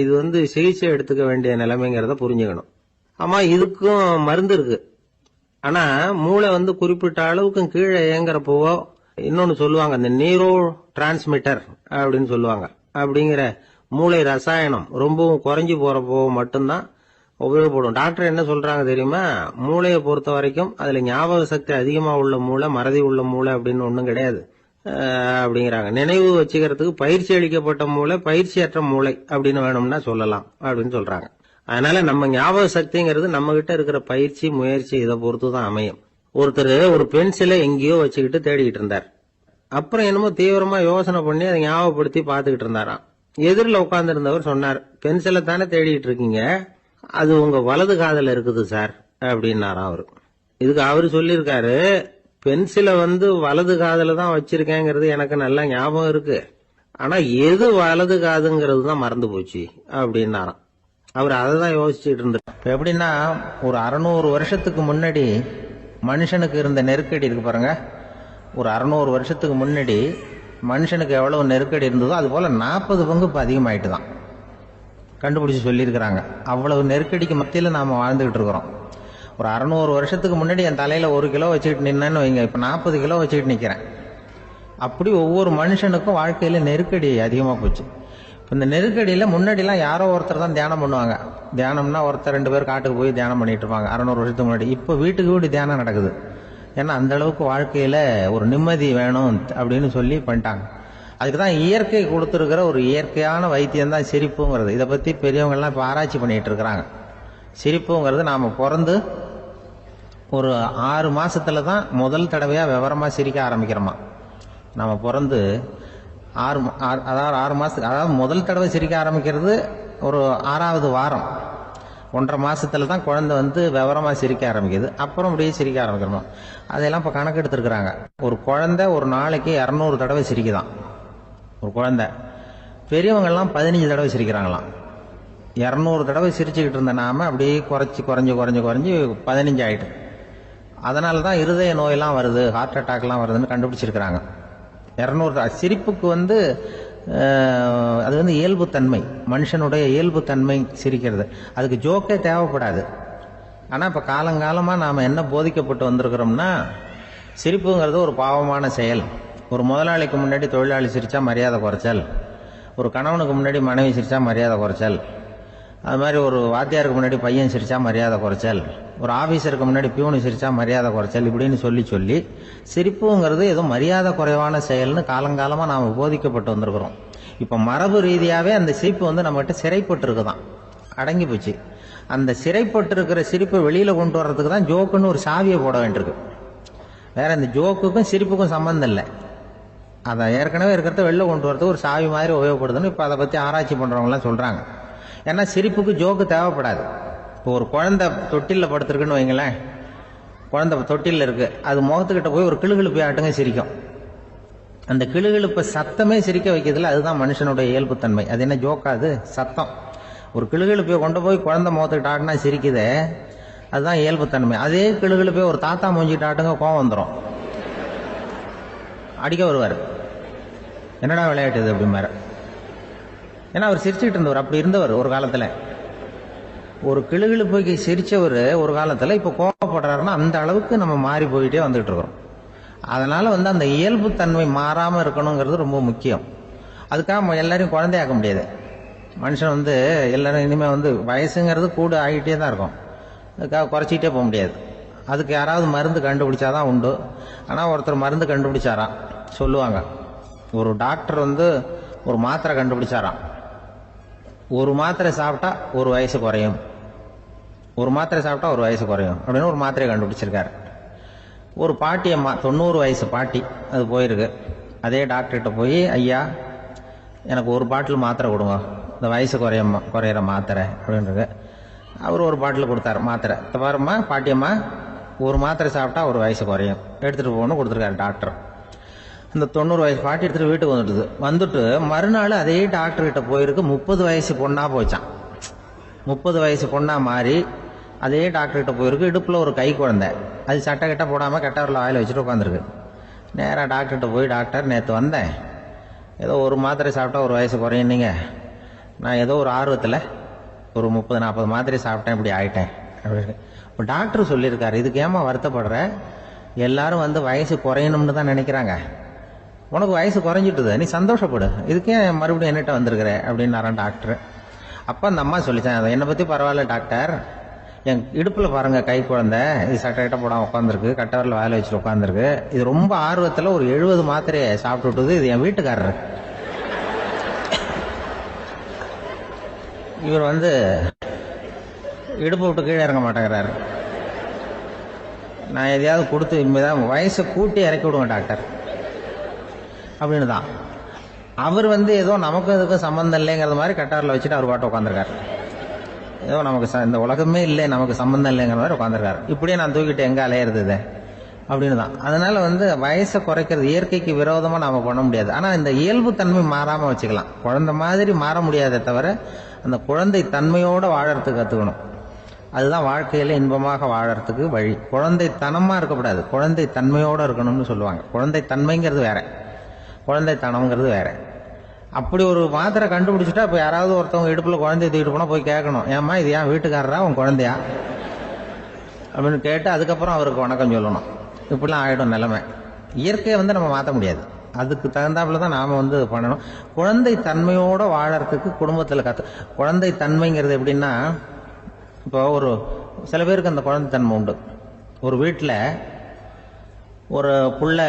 இது சிகிச்சை எடுத்துக்க வேண்டிய நிலைமைங்கிறத புரிஞ்சுக்கணும். ஆமா, இதுக்கும் மருந்து இருக்கு. ஆனா மூளை குறிப்பிட்ட அளவுக்கும் கீழே இயங்குறப்போ இன்னொன்னு சொல்லுவாங்க, இந்த நியூரோ டிரான்ஸ்மிட்டர் அப்படின்னு சொல்லுவாங்க. அப்படிங்கிற மூளை ரசாயனம் ரொம்பவும் குறைஞ்சு போறப்போ மட்டும்தான் உபயோகப்படும். டாக்டர் என்ன சொல்றாங்க தெரியுமா? மூளையை பொறுத்த வரைக்கும் அதுல ஞாபக சக்தி அதிகமா உள்ள மூளை, மறதி உள்ள மூளை அப்படின்னு ஒண்ணும் கிடையாது அப்படிங்கிறாங்க. நினைவு வச்சுக்கிறதுக்கு பயிற்சி அளிக்கப்பட்ட மூளை, பயிற்சியற்ற மூளை அப்படின்னு வேணும்னா சொல்லலாம் அப்படின்னு சொல்றாங்க. அதனால நம்ம ஞாபக சக்திங்கிறது நம்ம கிட்ட இருக்கிற பயிற்சி, முயற்சி இதை பொறுத்துதான் அமையும். ஒருத்தர் ஒரு பென்சிலை எங்கேயோ வச்சுக்கிட்டு தேடிக்கிட்டு இருந்தார். அப்புறம் என்னமோ தீவிரமா யோசனை பண்ணி அதை ஞாபகப்படுத்தி பாத்துக்கிட்டு இருந்தாராம். எதிரில் உட்கார்ந்து இருந்தவர் சொன்னார், பென்சிலை தானே தேடிட்டு இருக்கீங்க, அது உங்க வலது காதுல இருக்குது சார் அப்படின்னாராம் அவரு. இதுக்கு அவரு சொல்லியிருக்காரு, பென்சிலை வலது காதுல தான் வச்சிருக்கேங்கிறது எனக்கு நல்லா ஞாபகம் இருக்கு, ஆனா எது வலது காதுங்கிறது தான் மறந்து போச்சு அப்படின்னாராம். அவர் அதை தான் யோசிச்சுட்டு இருந்தார். இப்ப எப்படின்னா, ஒரு 600 வருஷத்துக்கு முன்னாடி மனுஷனுக்கு இருந்த நெருக்கடி இருக்கு பாருங்க. ஒரு 600 வருஷத்துக்கு முன்னாடி மனுஷனுக்கு எவ்வளவு நெருக்கடி இருந்ததோ அது போல 40 பங்கு இப்ப அதிகமாயிட்டு தான் கண்டுபிடிச்சு சொல்லியிருக்கிறாங்க. அவ்வளவு நெருக்கடிக்கு மத்தியில் நாம வாழ்ந்துகிட்டு இருக்கிறோம். ஒரு 600 வருஷத்துக்கு முன்னாடி என் தலையில 1 கிலோ வச்சுக்கிட்டு நின்னேன்னு வைங்க, இப்ப 40 கிலோ வச்சுக்கிட்டு நிக்கிறேன். அப்படி ஒவ்வொரு மனுஷனுக்கும் வாழ்க்கையில நெருக்கடி அதிகமா போச்சு. இந்த நெருக்கடியில முன்னாடிலாம் யாரோ ஒருத்தர் தான் தியானம் பண்ணுவாங்க. தியானம்னா ஒருத்தர் 2 பேர் காட்டுக்கு போய் தியானம் பண்ணிட்டு இருப்பாங்க 600 வருஷத்துக்கு முன்னாடி. இப்ப வீட்டுக்கு வீடு தியானம் நடக்குது. ஏன்னா அந்த அளவுக்கு வாழ்க்கையில ஒரு நிம்மதி வேணும் அப்படின்னு சொல்லி பண்ணிட்டாங்க. அதுக்குதான் இயற்கை கொடுத்துருக்கிற ஒரு இயற்கையான வைத்தியம் தான் சிரிப்புங்கிறது. இதை பத்தி பெரியவங்க எல்லாம் இப்ப ஆராய்ச்சி பண்ணிட்டு இருக்கிறாங்க. சிரிப்புங்கிறது நாம பிறந்து ஒரு 6 மாசத்துல தான் முதல் தடவையா விவரமா சிரிக்க ஆரம்பிக்கிறோமா. நாம பிறந்து 6 மாசத்துக்கு, அதாவது முதல் தடவை சிரிக்க ஆரம்பிக்கிறது ஒரு 6வது வாரம், 1.5 மாசத்துல தான் குழந்தை விவரமா சிரிக்க ஆரம்பிக்குது. அப்புறம் அப்படியே சிரிக்க ஆரம்பிக்கிறோம். அதெல்லாம் இப்ப கணக்கு எடுத்திருக்கிறாங்க. ஒரு குழந்தை ஒரு நாளைக்கு 200 தடவை சிரிக்குதான் ஒரு குழந்தை. பெரியவங்க எல்லாம் 15 தடவை சிரிக்கிறாங்களாம். 200 தடவை சிரிச்சுக்கிட்டு இருந்த நாம அப்படியே குறைஞ்சு 15 ஆயிட்டு. அதனாலதான் இருதய நோயெல்லாம் வருது, ஹார்ட் அட்டாக் எல்லாம் வருதுன்னு கண்டுபிடிச்சிருக்கிறாங்க. 200 சிரிப்புக்கு அது இயல்புத்தன்மை, மனுஷனுடைய இயல்புத்தன்மை சிரிக்கிறது. அதுக்கு ஜோக்கே தேவைப்படாது. ஆனா இப்ப காலங்காலமா நாம என்ன போதிக்கப்பட்டு வந்திருக்கிறோம்னா, சிரிப்புங்கிறது ஒரு பாவமான செயல். ஒரு முதலாளிக்கு முன்னாடி தொழிலாளி சிரிச்சா மரியாதை குறைச்சல், ஒரு கணவனுக்கு முன்னாடி மனைவி சிரிச்சா மரியாதை குறைச்சல், அது மாதிரி ஒரு வாத்தியாருக்கு முன்னாடி பையன் சிரிச்சா மரியாதை குறைச்சல், ஒரு ஆபீசருக்கு முன்னாடி பியூனு சிரிச்சா மரியாதை குறைச்சல், இப்படின்னு சொல்லி சிரிப்புங்கிறது ஏதோ மரியாதை குறைவான செயல்னு காலங்காலமா நாம போதிக்கப்பட்டு வந்திருக்கிறோம். இப்ப மரபு ரீதியாவே அந்த சிரிப்பு நம்ம கிட்ட சிறைப்பட்டு இருக்குதான், அடங்கி போச்சு. அந்த சிறைப்பட்டு இருக்கிற சிரிப்பை வெளியில கொண்டு வர்றதுக்கு தான் ஜோக்குன்னு ஒரு சாவியை போட வேண்டியிருக்கு. வேற இந்த ஜோக்குக்கும் சிரிப்புக்கும் சம்பந்தம் இல்லை. அதை ஏற்கனவே இருக்கிறத வெளில கொண்டு வரதுக்கு ஒரு சாவி மாதிரி உபயோகப்படுதுன்னு இப்ப அதை பத்தி ஆராய்ச்சி பண்றவங்க எல்லாம் சொல்றாங்க. ஏன்னா சிரிப்புக்கு ஜோக்கு தேவைப்படாது. இப்போ ஒரு குழந்தை தொட்டில படுத்திருக்குன்னு வைங்களேன், குழந்தை தொட்டில இருக்கு, அது முகத்துக்கிட்ட போய் ஒரு கிளுகிழுப்பை ஆட்டுங்க சிரிக்கும். அந்த கிளுகிழுப்பை சத்தமே சிரிக்க வைக்கிறதுல அதுதான் மனுஷனுடைய இயல்புத்தன்மை. அது என்ன ஜோக்காது? சத்தம். ஒரு கிளுகிழுப்பையை கொண்டு போய் குழந்தை முகத்துக்கிட்ட ஆட்டினா சிரிக்குதே, அதுதான் இயல்புத்தன்மை. அதே கிளுகிழுப்பையை ஒரு தாத்தா மூஞ்சிட்டு ஆட்டுங்க, கோவம் வந்துடும், அடிக்க வருவார். என்னடா விளையாட்டு இது அப்படிமாரு. ஏன்னா அவர் சிரிச்சுக்கிட்டு இருந்தவர், அப்படி இருந்தவர் ஒரு காலத்துல. ஒரு கிளுகிழுப்பைக்கு சிரிச்சவர் ஒரு காலத்துல இப்ப கோவப்படுறாருன்னா அந்த அளவுக்கு நம்ம மாறி போயிட்டே வந்துட்டு இருக்கிறோம். அதனால அந்த இயல்புத்தன்மை மாறாம இருக்கணுங்கிறது ரொம்ப முக்கியம். அதுக்காக எல்லாரையும் குழந்தையாக்க முடியாது. மனுஷன் எல்லாரும் இனிமே வயசுங்கிறது கூட ஆகிட்டே தான் இருக்கும். அதுக்காக குறைச்சிக்கிட்டே போக முடியாது. அதுக்கு யாராவது மருந்து கண்டுபிடிச்சாதான் உண்டு. ஆனா ஒருத்தர் மருந்து கண்டுபிடிச்சாராம், சொல்லுவாங்க. ஒரு டாக்டர் வந்து ஒரு மாத்திரை கண்டுபிடிச்சாராம். ஒரு மாத்திரை சாப்பிட்டா ஒரு வயசு குறையும், ஒரு மாத்திரை சாப்பிட்டா ஒரு வயசு குறையும் அப்படின்னு ஒரு மாத்திரையை கண்டுபிடிச்சிருக்காரு. ஒரு பாட்டி அம்மா, 90 வயசு பாட்டி, அது போயிருக்கு. அதே டாக்டர்கிட்ட போய், ஐயா எனக்கு ஒரு பாட்டில் மாத்திரை கொடுங்க, இந்த வயசு குறையிற மாத்திரை அப்படின்றது. அவர் ஒரு பாட்டில் கொடுத்தாரு மாத்திரை. பாரும்மா பாட்டியம்மா, ஒரு மாத்திரை சாப்பிட்டா ஒரு வயசு குறையும், எடுத்துகிட்டு போகணும்னு கொடுத்துருக்காரு டாக்டர். அந்த 90 வயசு பாட்டி எடுத்துகிட்டு வீட்டுக்கு வந்துட்டு மறுநாள் அதே டாக்டர்கிட்ட போயிருக்கு. 30 வயசு பொண்ணா போச்சான். 30 வயசு பொண்ணா மாறி அதே டாக்டர்கிட்ட போயிருக்கு. இடுப்பில் ஒரு கை குழந்தை, அது சட்டை கிட்ட போடாமல் கெட்டவரில் வாயில் வச்சுட்டு உட்காந்துருக்கு. நேராக டாக்டர்கிட்ட போய், டாக்டர் நேற்று வந்தேன், ஏதோ ஒரு மாத்திரை சாப்பிட்டா ஒரு வயசு குறையுன்னீங்க, நான் ஏதோ ஒரு ஆர்வத்தில் ஒரு 30-40 மாத்திரை சாப்பிட்டேன், இப்படி ஆயிட்டேன் அப்படின்னு. இப்போ டாக்டர் சொல்லியிருக்காரு, இதுக்கு ஏமா வருத்தப்படுற, எல்லாரும் வந்து வயசு குறையணும்னு தான் நினைக்கிறாங்க, உனக்கு வயசு குறைஞ்சிட்டுது, நீ சந்தோஷப்படு, இதுக்கே மறுபடியும் என்னட்ட வந்திருக்கிற அப்படின்னாரான் டாக்டர். அப்போ அந்த அம்மா சொல்லிச்சான், என்னை பற்றி பரவாயில்ல டாக்டர், என் இடுப்பில் பாருங்கள் கை குழந்தை, இது சட்டை கிட்ட போடாமல் உட்காந்துருக்கு, கட்டவரில் வாயில் வச்சுட்டு உட்காந்துருக்கு, இது ரொம்ப ஆர்வத்தில் ஒரு 70 மாத்திரையை சாப்பிட்டு விட்டுது, இது என் வீட்டுக்காரரு. இவர் வந்து இடுப்பு விட்டு கீழே இறங்க மாட்டேங்கிறாரு. நான் எதையாவது கொடுத்து இனிமேதான் வயசை கூட்டி இறக்கி விடுவேன் டாக்டர் அப்படின்னு தான். அவர் வந்து ஏதோ நமக்கு இதுக்கும் சம்மந்தம் இல்லைங்கிறது மாதிரி கட்டாரில் வச்சுட்டு அவர் பாட்டு உட்காந்துருக்காரு. ஏதோ நமக்கு இந்த உலகமே இல்லை, நமக்கு சம்மந்தம் இல்லைங்கிற மாதிரி உட்காந்துருக்காரு. இப்படியே நான் தூக்கிட்டு எங்கே அலையிறது இதை அப்படின்னு தான். அதனால வந்து வயசை குறைக்கிறது இயற்கைக்கு விரோதமாக நாம் பண்ண முடியாது. ஆனால் இந்த இயல்பு தன்மை மாறாமல் வச்சுக்கலாம். குழந்தை மாதிரி மாற முடியாதே தவிர அந்த குழந்தை தன்மையோடு வாழறதுக்கு கற்றுக்கணும். அதுதான் வாழ்க்கையில் இன்பமாக வாழறதுக்கு வழி. குழந்தை தனமாக இருக்கக்கூடாது, குழந்தை தன்மையோடு இருக்கணும்னு சொல்லுவாங்க. குழந்தை தன்மைங்கிறது வேற, குழந்தை தனம்ங்கிறது வேற. அப்படி ஒரு மாத்திரை கண்டுபிடிச்சிட்டா இப்போ யாராவது ஒருத்தவங்க இடுப்பில் குழந்தைய தூக்கிட்டு போனால் போய் கேட்கணும், ஏம்மா இது ஏன் வீட்டுக்காரரா உன் குழந்தையா அப்படின்னு கேட்டு அதுக்கப்புறம் அவருக்கு வணக்கம் சொல்லணும். இப்படிலாம் ஆகிடும் நிலைமை. இயற்கையை வந்து நம்ம மாற்ற முடியாது, அதுக்கு தகுந்தாப்புல தான் நாம் வந்து பண்ணணும். குழந்தை தன்மையோடு வாழறதுக்கு குடும்பத்தில் குழந்தை தன்மைங்கிறது எப்படின்னா, இப்போ ஒரு சில பேருக்கு அந்த குழந்தை தன்மை உண்டு. ஒரு வீட்டில் ஒரு புள்ள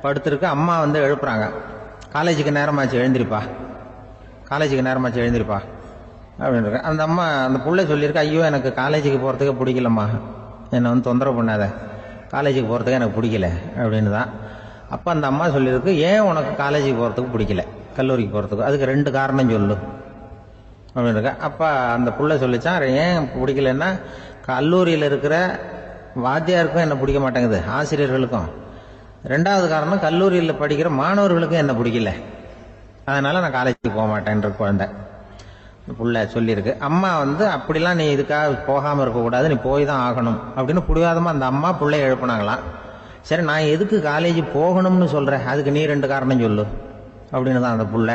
படுத்திருக்கு, அம்மா வந்து எழுப்புறாங்க, காலேஜுக்கு நேரமாச்சு எழுந்திருப்பா, காலேஜுக்கு நேரமாச்சு எழுந்திருப்பா அப்படின்னு. அந்த அம்மா அந்த புள்ள சொல்லியிருக்கு, ஐயோ எனக்கு காலேஜுக்கு போகிறதுக்கு பிடிக்கலம்மா, என்னை வந்து தொந்தரவு பண்ணாத, காலேஜுக்கு போகிறதுக்கு எனக்கு பிடிக்கல அப்படின்னு தான். அப்போ அந்த அம்மா சொல்லியிருக்கு, ஏன் உனக்கு காலேஜுக்கு போகிறதுக்கு பிடிக்கல, கல்லூரிக்கு போகிறதுக்கு, அதுக்கு 2 காரணம் சொல்லு அப்படின்னு இருக்க. அப்போ அந்த புள்ள சொல்லிச்சான், ஏன் பிடிக்கலன்னா கல்லூரியில் இருக்கிற வாத்தியாருக்கும் என்ன பிடிக்க மாட்டேங்குது, ஆசிரியர்களுக்கும். 2வது காரணம், கல்லூரியில் படிக்கிற மாணவர்களுக்கும் என்ன பிடிக்கல, அதனால நான் காலேஜுக்கு போக மாட்டேன்ற குழந்தை புள்ள சொல்லியிருக்கு. அம்மா வந்து அப்படிலாம் நீ இதுக்காக போகாமல் இருக்கக்கூடாது, நீ போய் தான் ஆகணும் அப்படின்னு பிடிவாதமாக அந்த அம்மா பிள்ளைய எழுப்புனாங்களாம். சரி நான் எதுக்கு காலேஜ் போகணும்னு சொல்கிறேன், அதுக்கு நீ 2 காரணம் சொல்லு அப்படின்னு தான் அந்த புள்ள.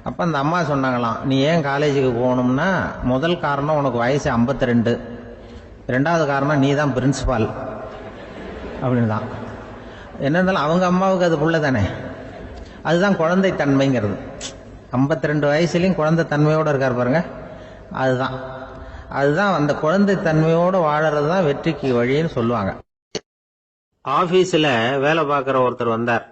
அப்போ அந்த அம்மா சொன்னாங்களாம், நீ ஏன் காலேஜுக்கு போகணும்னா முதல் காரணம் உனக்கு வயசு 52, 2வது காரணம் நீ தான் பிரின்சிபால் அப்படின்னு தான். என்ன இருந்தாலும் அவங்க அம்மாவுக்கு அது புள்ள தானே. அதுதான் குழந்தை தன்மைங்கிறது. 52 வயசுலையும் குழந்தை தன்மையோடு இருக்கார் பாருங்க, அதுதான் அந்த குழந்தை தன்மையோடு வாழறது தான் வெற்றிக்கு வழின்னு சொல்லுவாங்க. ஆபீஸ்ல வேலை பார்க்குற ஒருத்தர் வந்தார்.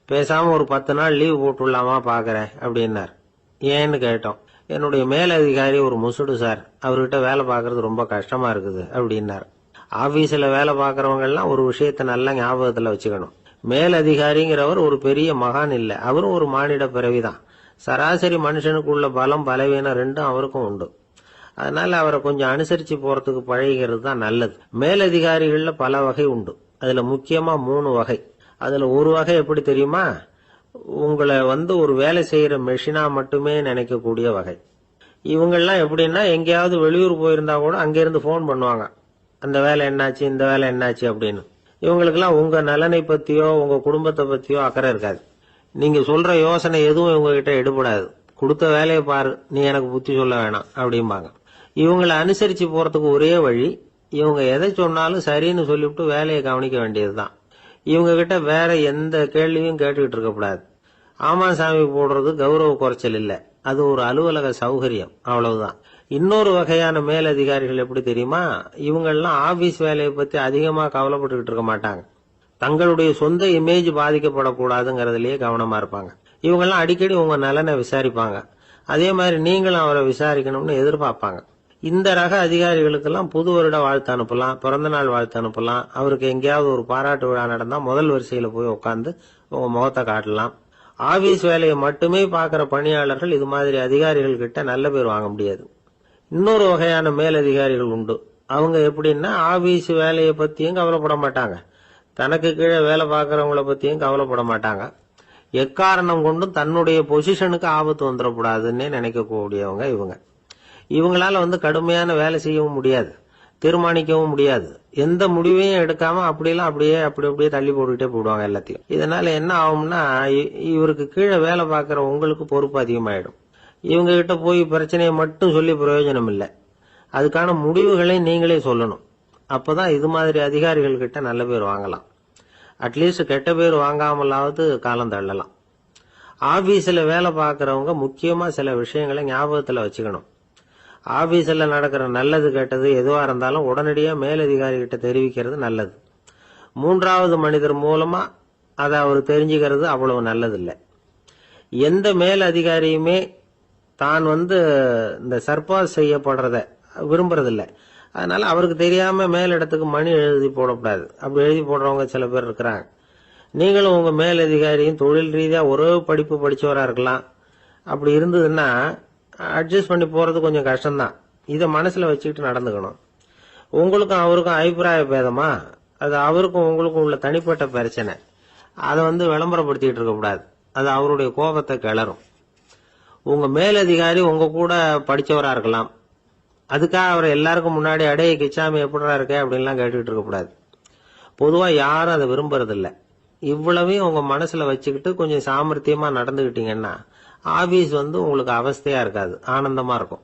பேசாம ஒரு 10 நாள் லீவ் போட்டுடலாமா பாக்குறேன் அப்படின்னார். ஏன்னு கேட்டோம். என்னுடைய மேலதிகாரி ஒரு முசுடு சார், அவர்கிட்ட வேலை பார்க்கறது ரொம்ப கஷ்டமா இருக்குது அப்படின்னார். ஆபீஸ்ல வேலை பார்க்கறவங்க எல்லாம் ஒரு விஷயத்த நல்லா ஞாபகத்துல வச்சுக்கணும். மேலதிகாரிங்கிறவர் ஒரு பெரிய மகான் இல்ல, அவரும் ஒரு மானிட பிறவிதான். சராசரி மனுஷனுக்கு உள்ள பலம் பலவீனம் 2ம் அவருக்கும் உண்டு. அதனால அவரை கொஞ்சம் அனுசரிச்சு போறதுக்கு பழகிறது தான் நல்லது. மேலதிகாரிகள்ல பல வகை உண்டு. அதுல முக்கியமா 3 வகை. அதுல ஒரு வகை எப்படி தெரியுமா, உங்களை வந்து ஒரு வேலை செய்யற மெஷினா மட்டுமே நினைக்கக்கூடிய வகை. இவங்கெல்லாம் எப்படின்னா, எங்கேயாவது வெளியூர் போயிருந்தா கூட அங்கிருந்து போன் பண்ணுவாங்க, அந்த வேலை என்னாச்சு இந்த வேலை என்னாச்சு அப்படின்னு. இவங்களுக்கெல்லாம் உங்க நலனை பத்தியோ உங்க குடும்பத்தை பத்தியோ அக்கறை இருக்காது. நீங்க சொல்ற யோசனை எதுவும் இவங்க கிட்ட எடுபடாது. கொடுத்த வேலையை பாரு, நீ எனக்கு புத்தி சொல்ல வேணாம் அப்படிம்பாங்க. இவங்களை அனுசரிச்சு போறதுக்கு ஒரே வழி, இவங்க எதை சொன்னாலும் சரின்னு சொல்லிவிட்டு வேலையை கவனிக்க வேண்டியதுதான். இவங்க கிட்ட வேற எந்த கேள்வியும் கேட்டுக்கிட்டு இருக்கக்கூடாது. ஆமா சாமி போடுறது கௌரவ குறைச்சல் இல்ல, அது ஒரு அலுவலக சௌகரியம், அவ்வளவுதான். இன்னொரு வகையான மேலதிகாரிகள் எப்படி தெரியுமா, இவங்கெல்லாம் ஆபீஸ் வேலையை பத்தி அதிகமா கவலைப்பட்டுக்கிட்டு இருக்க மாட்டாங்க. தங்களுடைய சொந்த இமேஜ் பாதிக்கப்படக்கூடாதுங்கிறதுலயே கவனமா இருப்பாங்க. இவங்கெல்லாம் அடிக்கடி உங்க நலனை விசாரிப்பாங்க. அதே மாதிரி நீங்களும் அவரை விசாரிக்கணும்னு எதிர்பார்ப்பாங்க. இந்த ரக அதிகாரிகளுக்கெல்லாம் புது வருட வாழ்த்து அனுப்பலாம், பிறந்த நாள் வாழ்த்து அனுப்பலாம். அவருக்கு எங்கேயாவது ஒரு பாராட்டு விழா நடந்தா முதல் வரிசையில போய் உட்காந்து உங்க முகத்தை காட்டலாம். ஆபீஸ் வேலையை மட்டுமே பார்க்கிற பணியாளர்கள் இது மாதிரி அதிகாரிகள் கிட்ட நல்ல பேர் வாங்க முடியாது. இன்னொரு வகையான மேலதிகாரிகள் உண்டு. அவங்க எப்படின்னா ஆபீஸ் வேலையை பத்தியும் கவலைப்பட மாட்டாங்க, தனக்கு கீழே வேலை பார்க்கறவங்கள பத்தியும் கவலைப்பட மாட்டாங்க. எக்காரணம் கொண்டும் தன்னுடைய பொசிஷனுக்கு ஆபத்து வந்துடக்கூடாதுன்னே நினைக்கக்கூடியவங்க இவங்க. இவங்களால கடுமையான வேலை செய்யவும் முடியாது, தீர்மானிக்கவும் முடியாது. எந்த முடிவையும் எடுக்காம அப்படியே தள்ளி போட்டுக்கிட்டே போடுவாங்க எல்லாத்தையும். இதனால என்ன ஆகும்னா இவருக்கு கீழே வேலை பார்க்கிற உங்களுக்கு பொறுப்பு அதிகமாயிடும். இவங்க கிட்ட போய் பிரச்சனையை மட்டும் சொல்லி பிரயோஜனம் இல்லை, அதுக்கான முடிவுகளை நீங்களே சொல்லணும். அப்பதான் இது மாதிரி அதிகாரிகள் கிட்ட நல்ல பேர் வாங்கலாம். அட்லீஸ்ட் கெட்ட பேர் வாங்காமலாவது காலம் தள்ளலாம். ஆபீஸ்ல வேலை பார்க்கறவங்க முக்கியமா சில விஷயங்களை ஞாபகத்துல வச்சுக்கணும். ஆபீஸ்ல நடக்கிற நல்லது கெட்டது எதுவா இருந்தாலும் உடனடியா மேலதிகாரி கிட்ட தெரிவிக்கிறது நல்லது. மூன்றாவது மனிதர் மூலமா அதை அவர் தெரிஞ்சுக்கிறது அவ்வளவு நல்லது இல்லை. எந்த மேல் அதிகாரியுமே தான் இந்த சர்பாஸ் செய்யப்படுறத விரும்புறதில்லை. அதனால அவருக்கு தெரியாம மேலிடத்துக்கு மணி எழுதி போடக்கூடாது. அப்படி எழுதி போடுறவங்க சில பேர் இருக்கிறாங்க. நீங்களும் உங்க மேலதிகாரியும் தொழில் ரீதியா ஒரே படிப்பு படிச்சவரா இருக்கலாம். அப்படி இருந்ததுன்னா அட்ஜஸ்ட் பண்ணி போறது கொஞ்சம் கஷ்டம்தான். இதை மனசுல வச்சுக்கிட்டு நடந்துக்கணும். உங்களுக்கும் அவருக்கும் அபிப்பிராய பேதமா, அது அவருக்கும் உங்களுக்கும் உள்ள தனிப்பட்ட பிரச்சனை. அதை விளம்பரப்படுத்திட்டு இருக்க கூடாது. அது அவருடைய கோபத்தை கிளறும். உங்க மேலதிகாரி உங்க கூட படிச்சவரா இருக்கலாம். அதுக்காக அவரை எல்லாருக்கும் முன்னாடி அடைய கிச்சாமி எப்படிடா இருக்க அப்படின்லாம் கேட்டுக்கிட்டு இருக்க கூடாது. பொதுவா யாரும் அதை விரும்புறதில்ல. இவ்வளவையும் உங்க மனசுல வச்சுக்கிட்டு கொஞ்சம் சாமர்த்தியமா நடந்துகிட்டீங்கன்னா ஆபீஸ் உங்களுக்கு அவஸ்தையா இருக்காது, ஆனந்தமா இருக்கும்.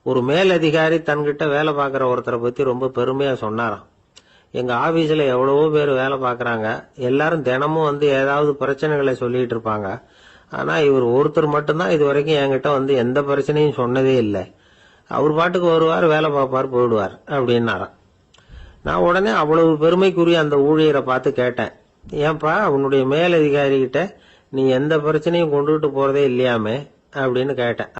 ஒரு மேலதிகாரி தன்கிட்ட வேலை பார்க்கிற ஒருத்தரை பத்தி ரொம்ப பெருமையா சொன்னாராம். எங்க ஆபீஸ்ல எவ்வளவோ பேர் வேலை பார்க்கறாங்க, எல்லாரும் தினமும் ஏதாவது பிரச்சனைகளை சொல்லிட்டு இருப்பாங்க. ஆனா இவர் ஒருத்தர் மட்டும்தான் இது வரைக்கும் என்கிட்ட எந்த பிரச்சனையும் சொன்னதே இல்லை. அவர் பாட்டுக்கு வருவார், வேலை பார்ப்பார், போயிடுவார் அப்படின்னாராம். நான் உடனே அவ்வளவு பெருமைக்குரிய அந்த ஊழியரை பார்த்து கேட்டேன், ஏன்பா உன்னுடைய மேலதிகாரி கிட்ட நீ எந்த பிரச்சனையும் கொண்டுகிட்டு போறதே இல்லையாமே அப்படின்னு கேட்டேன்.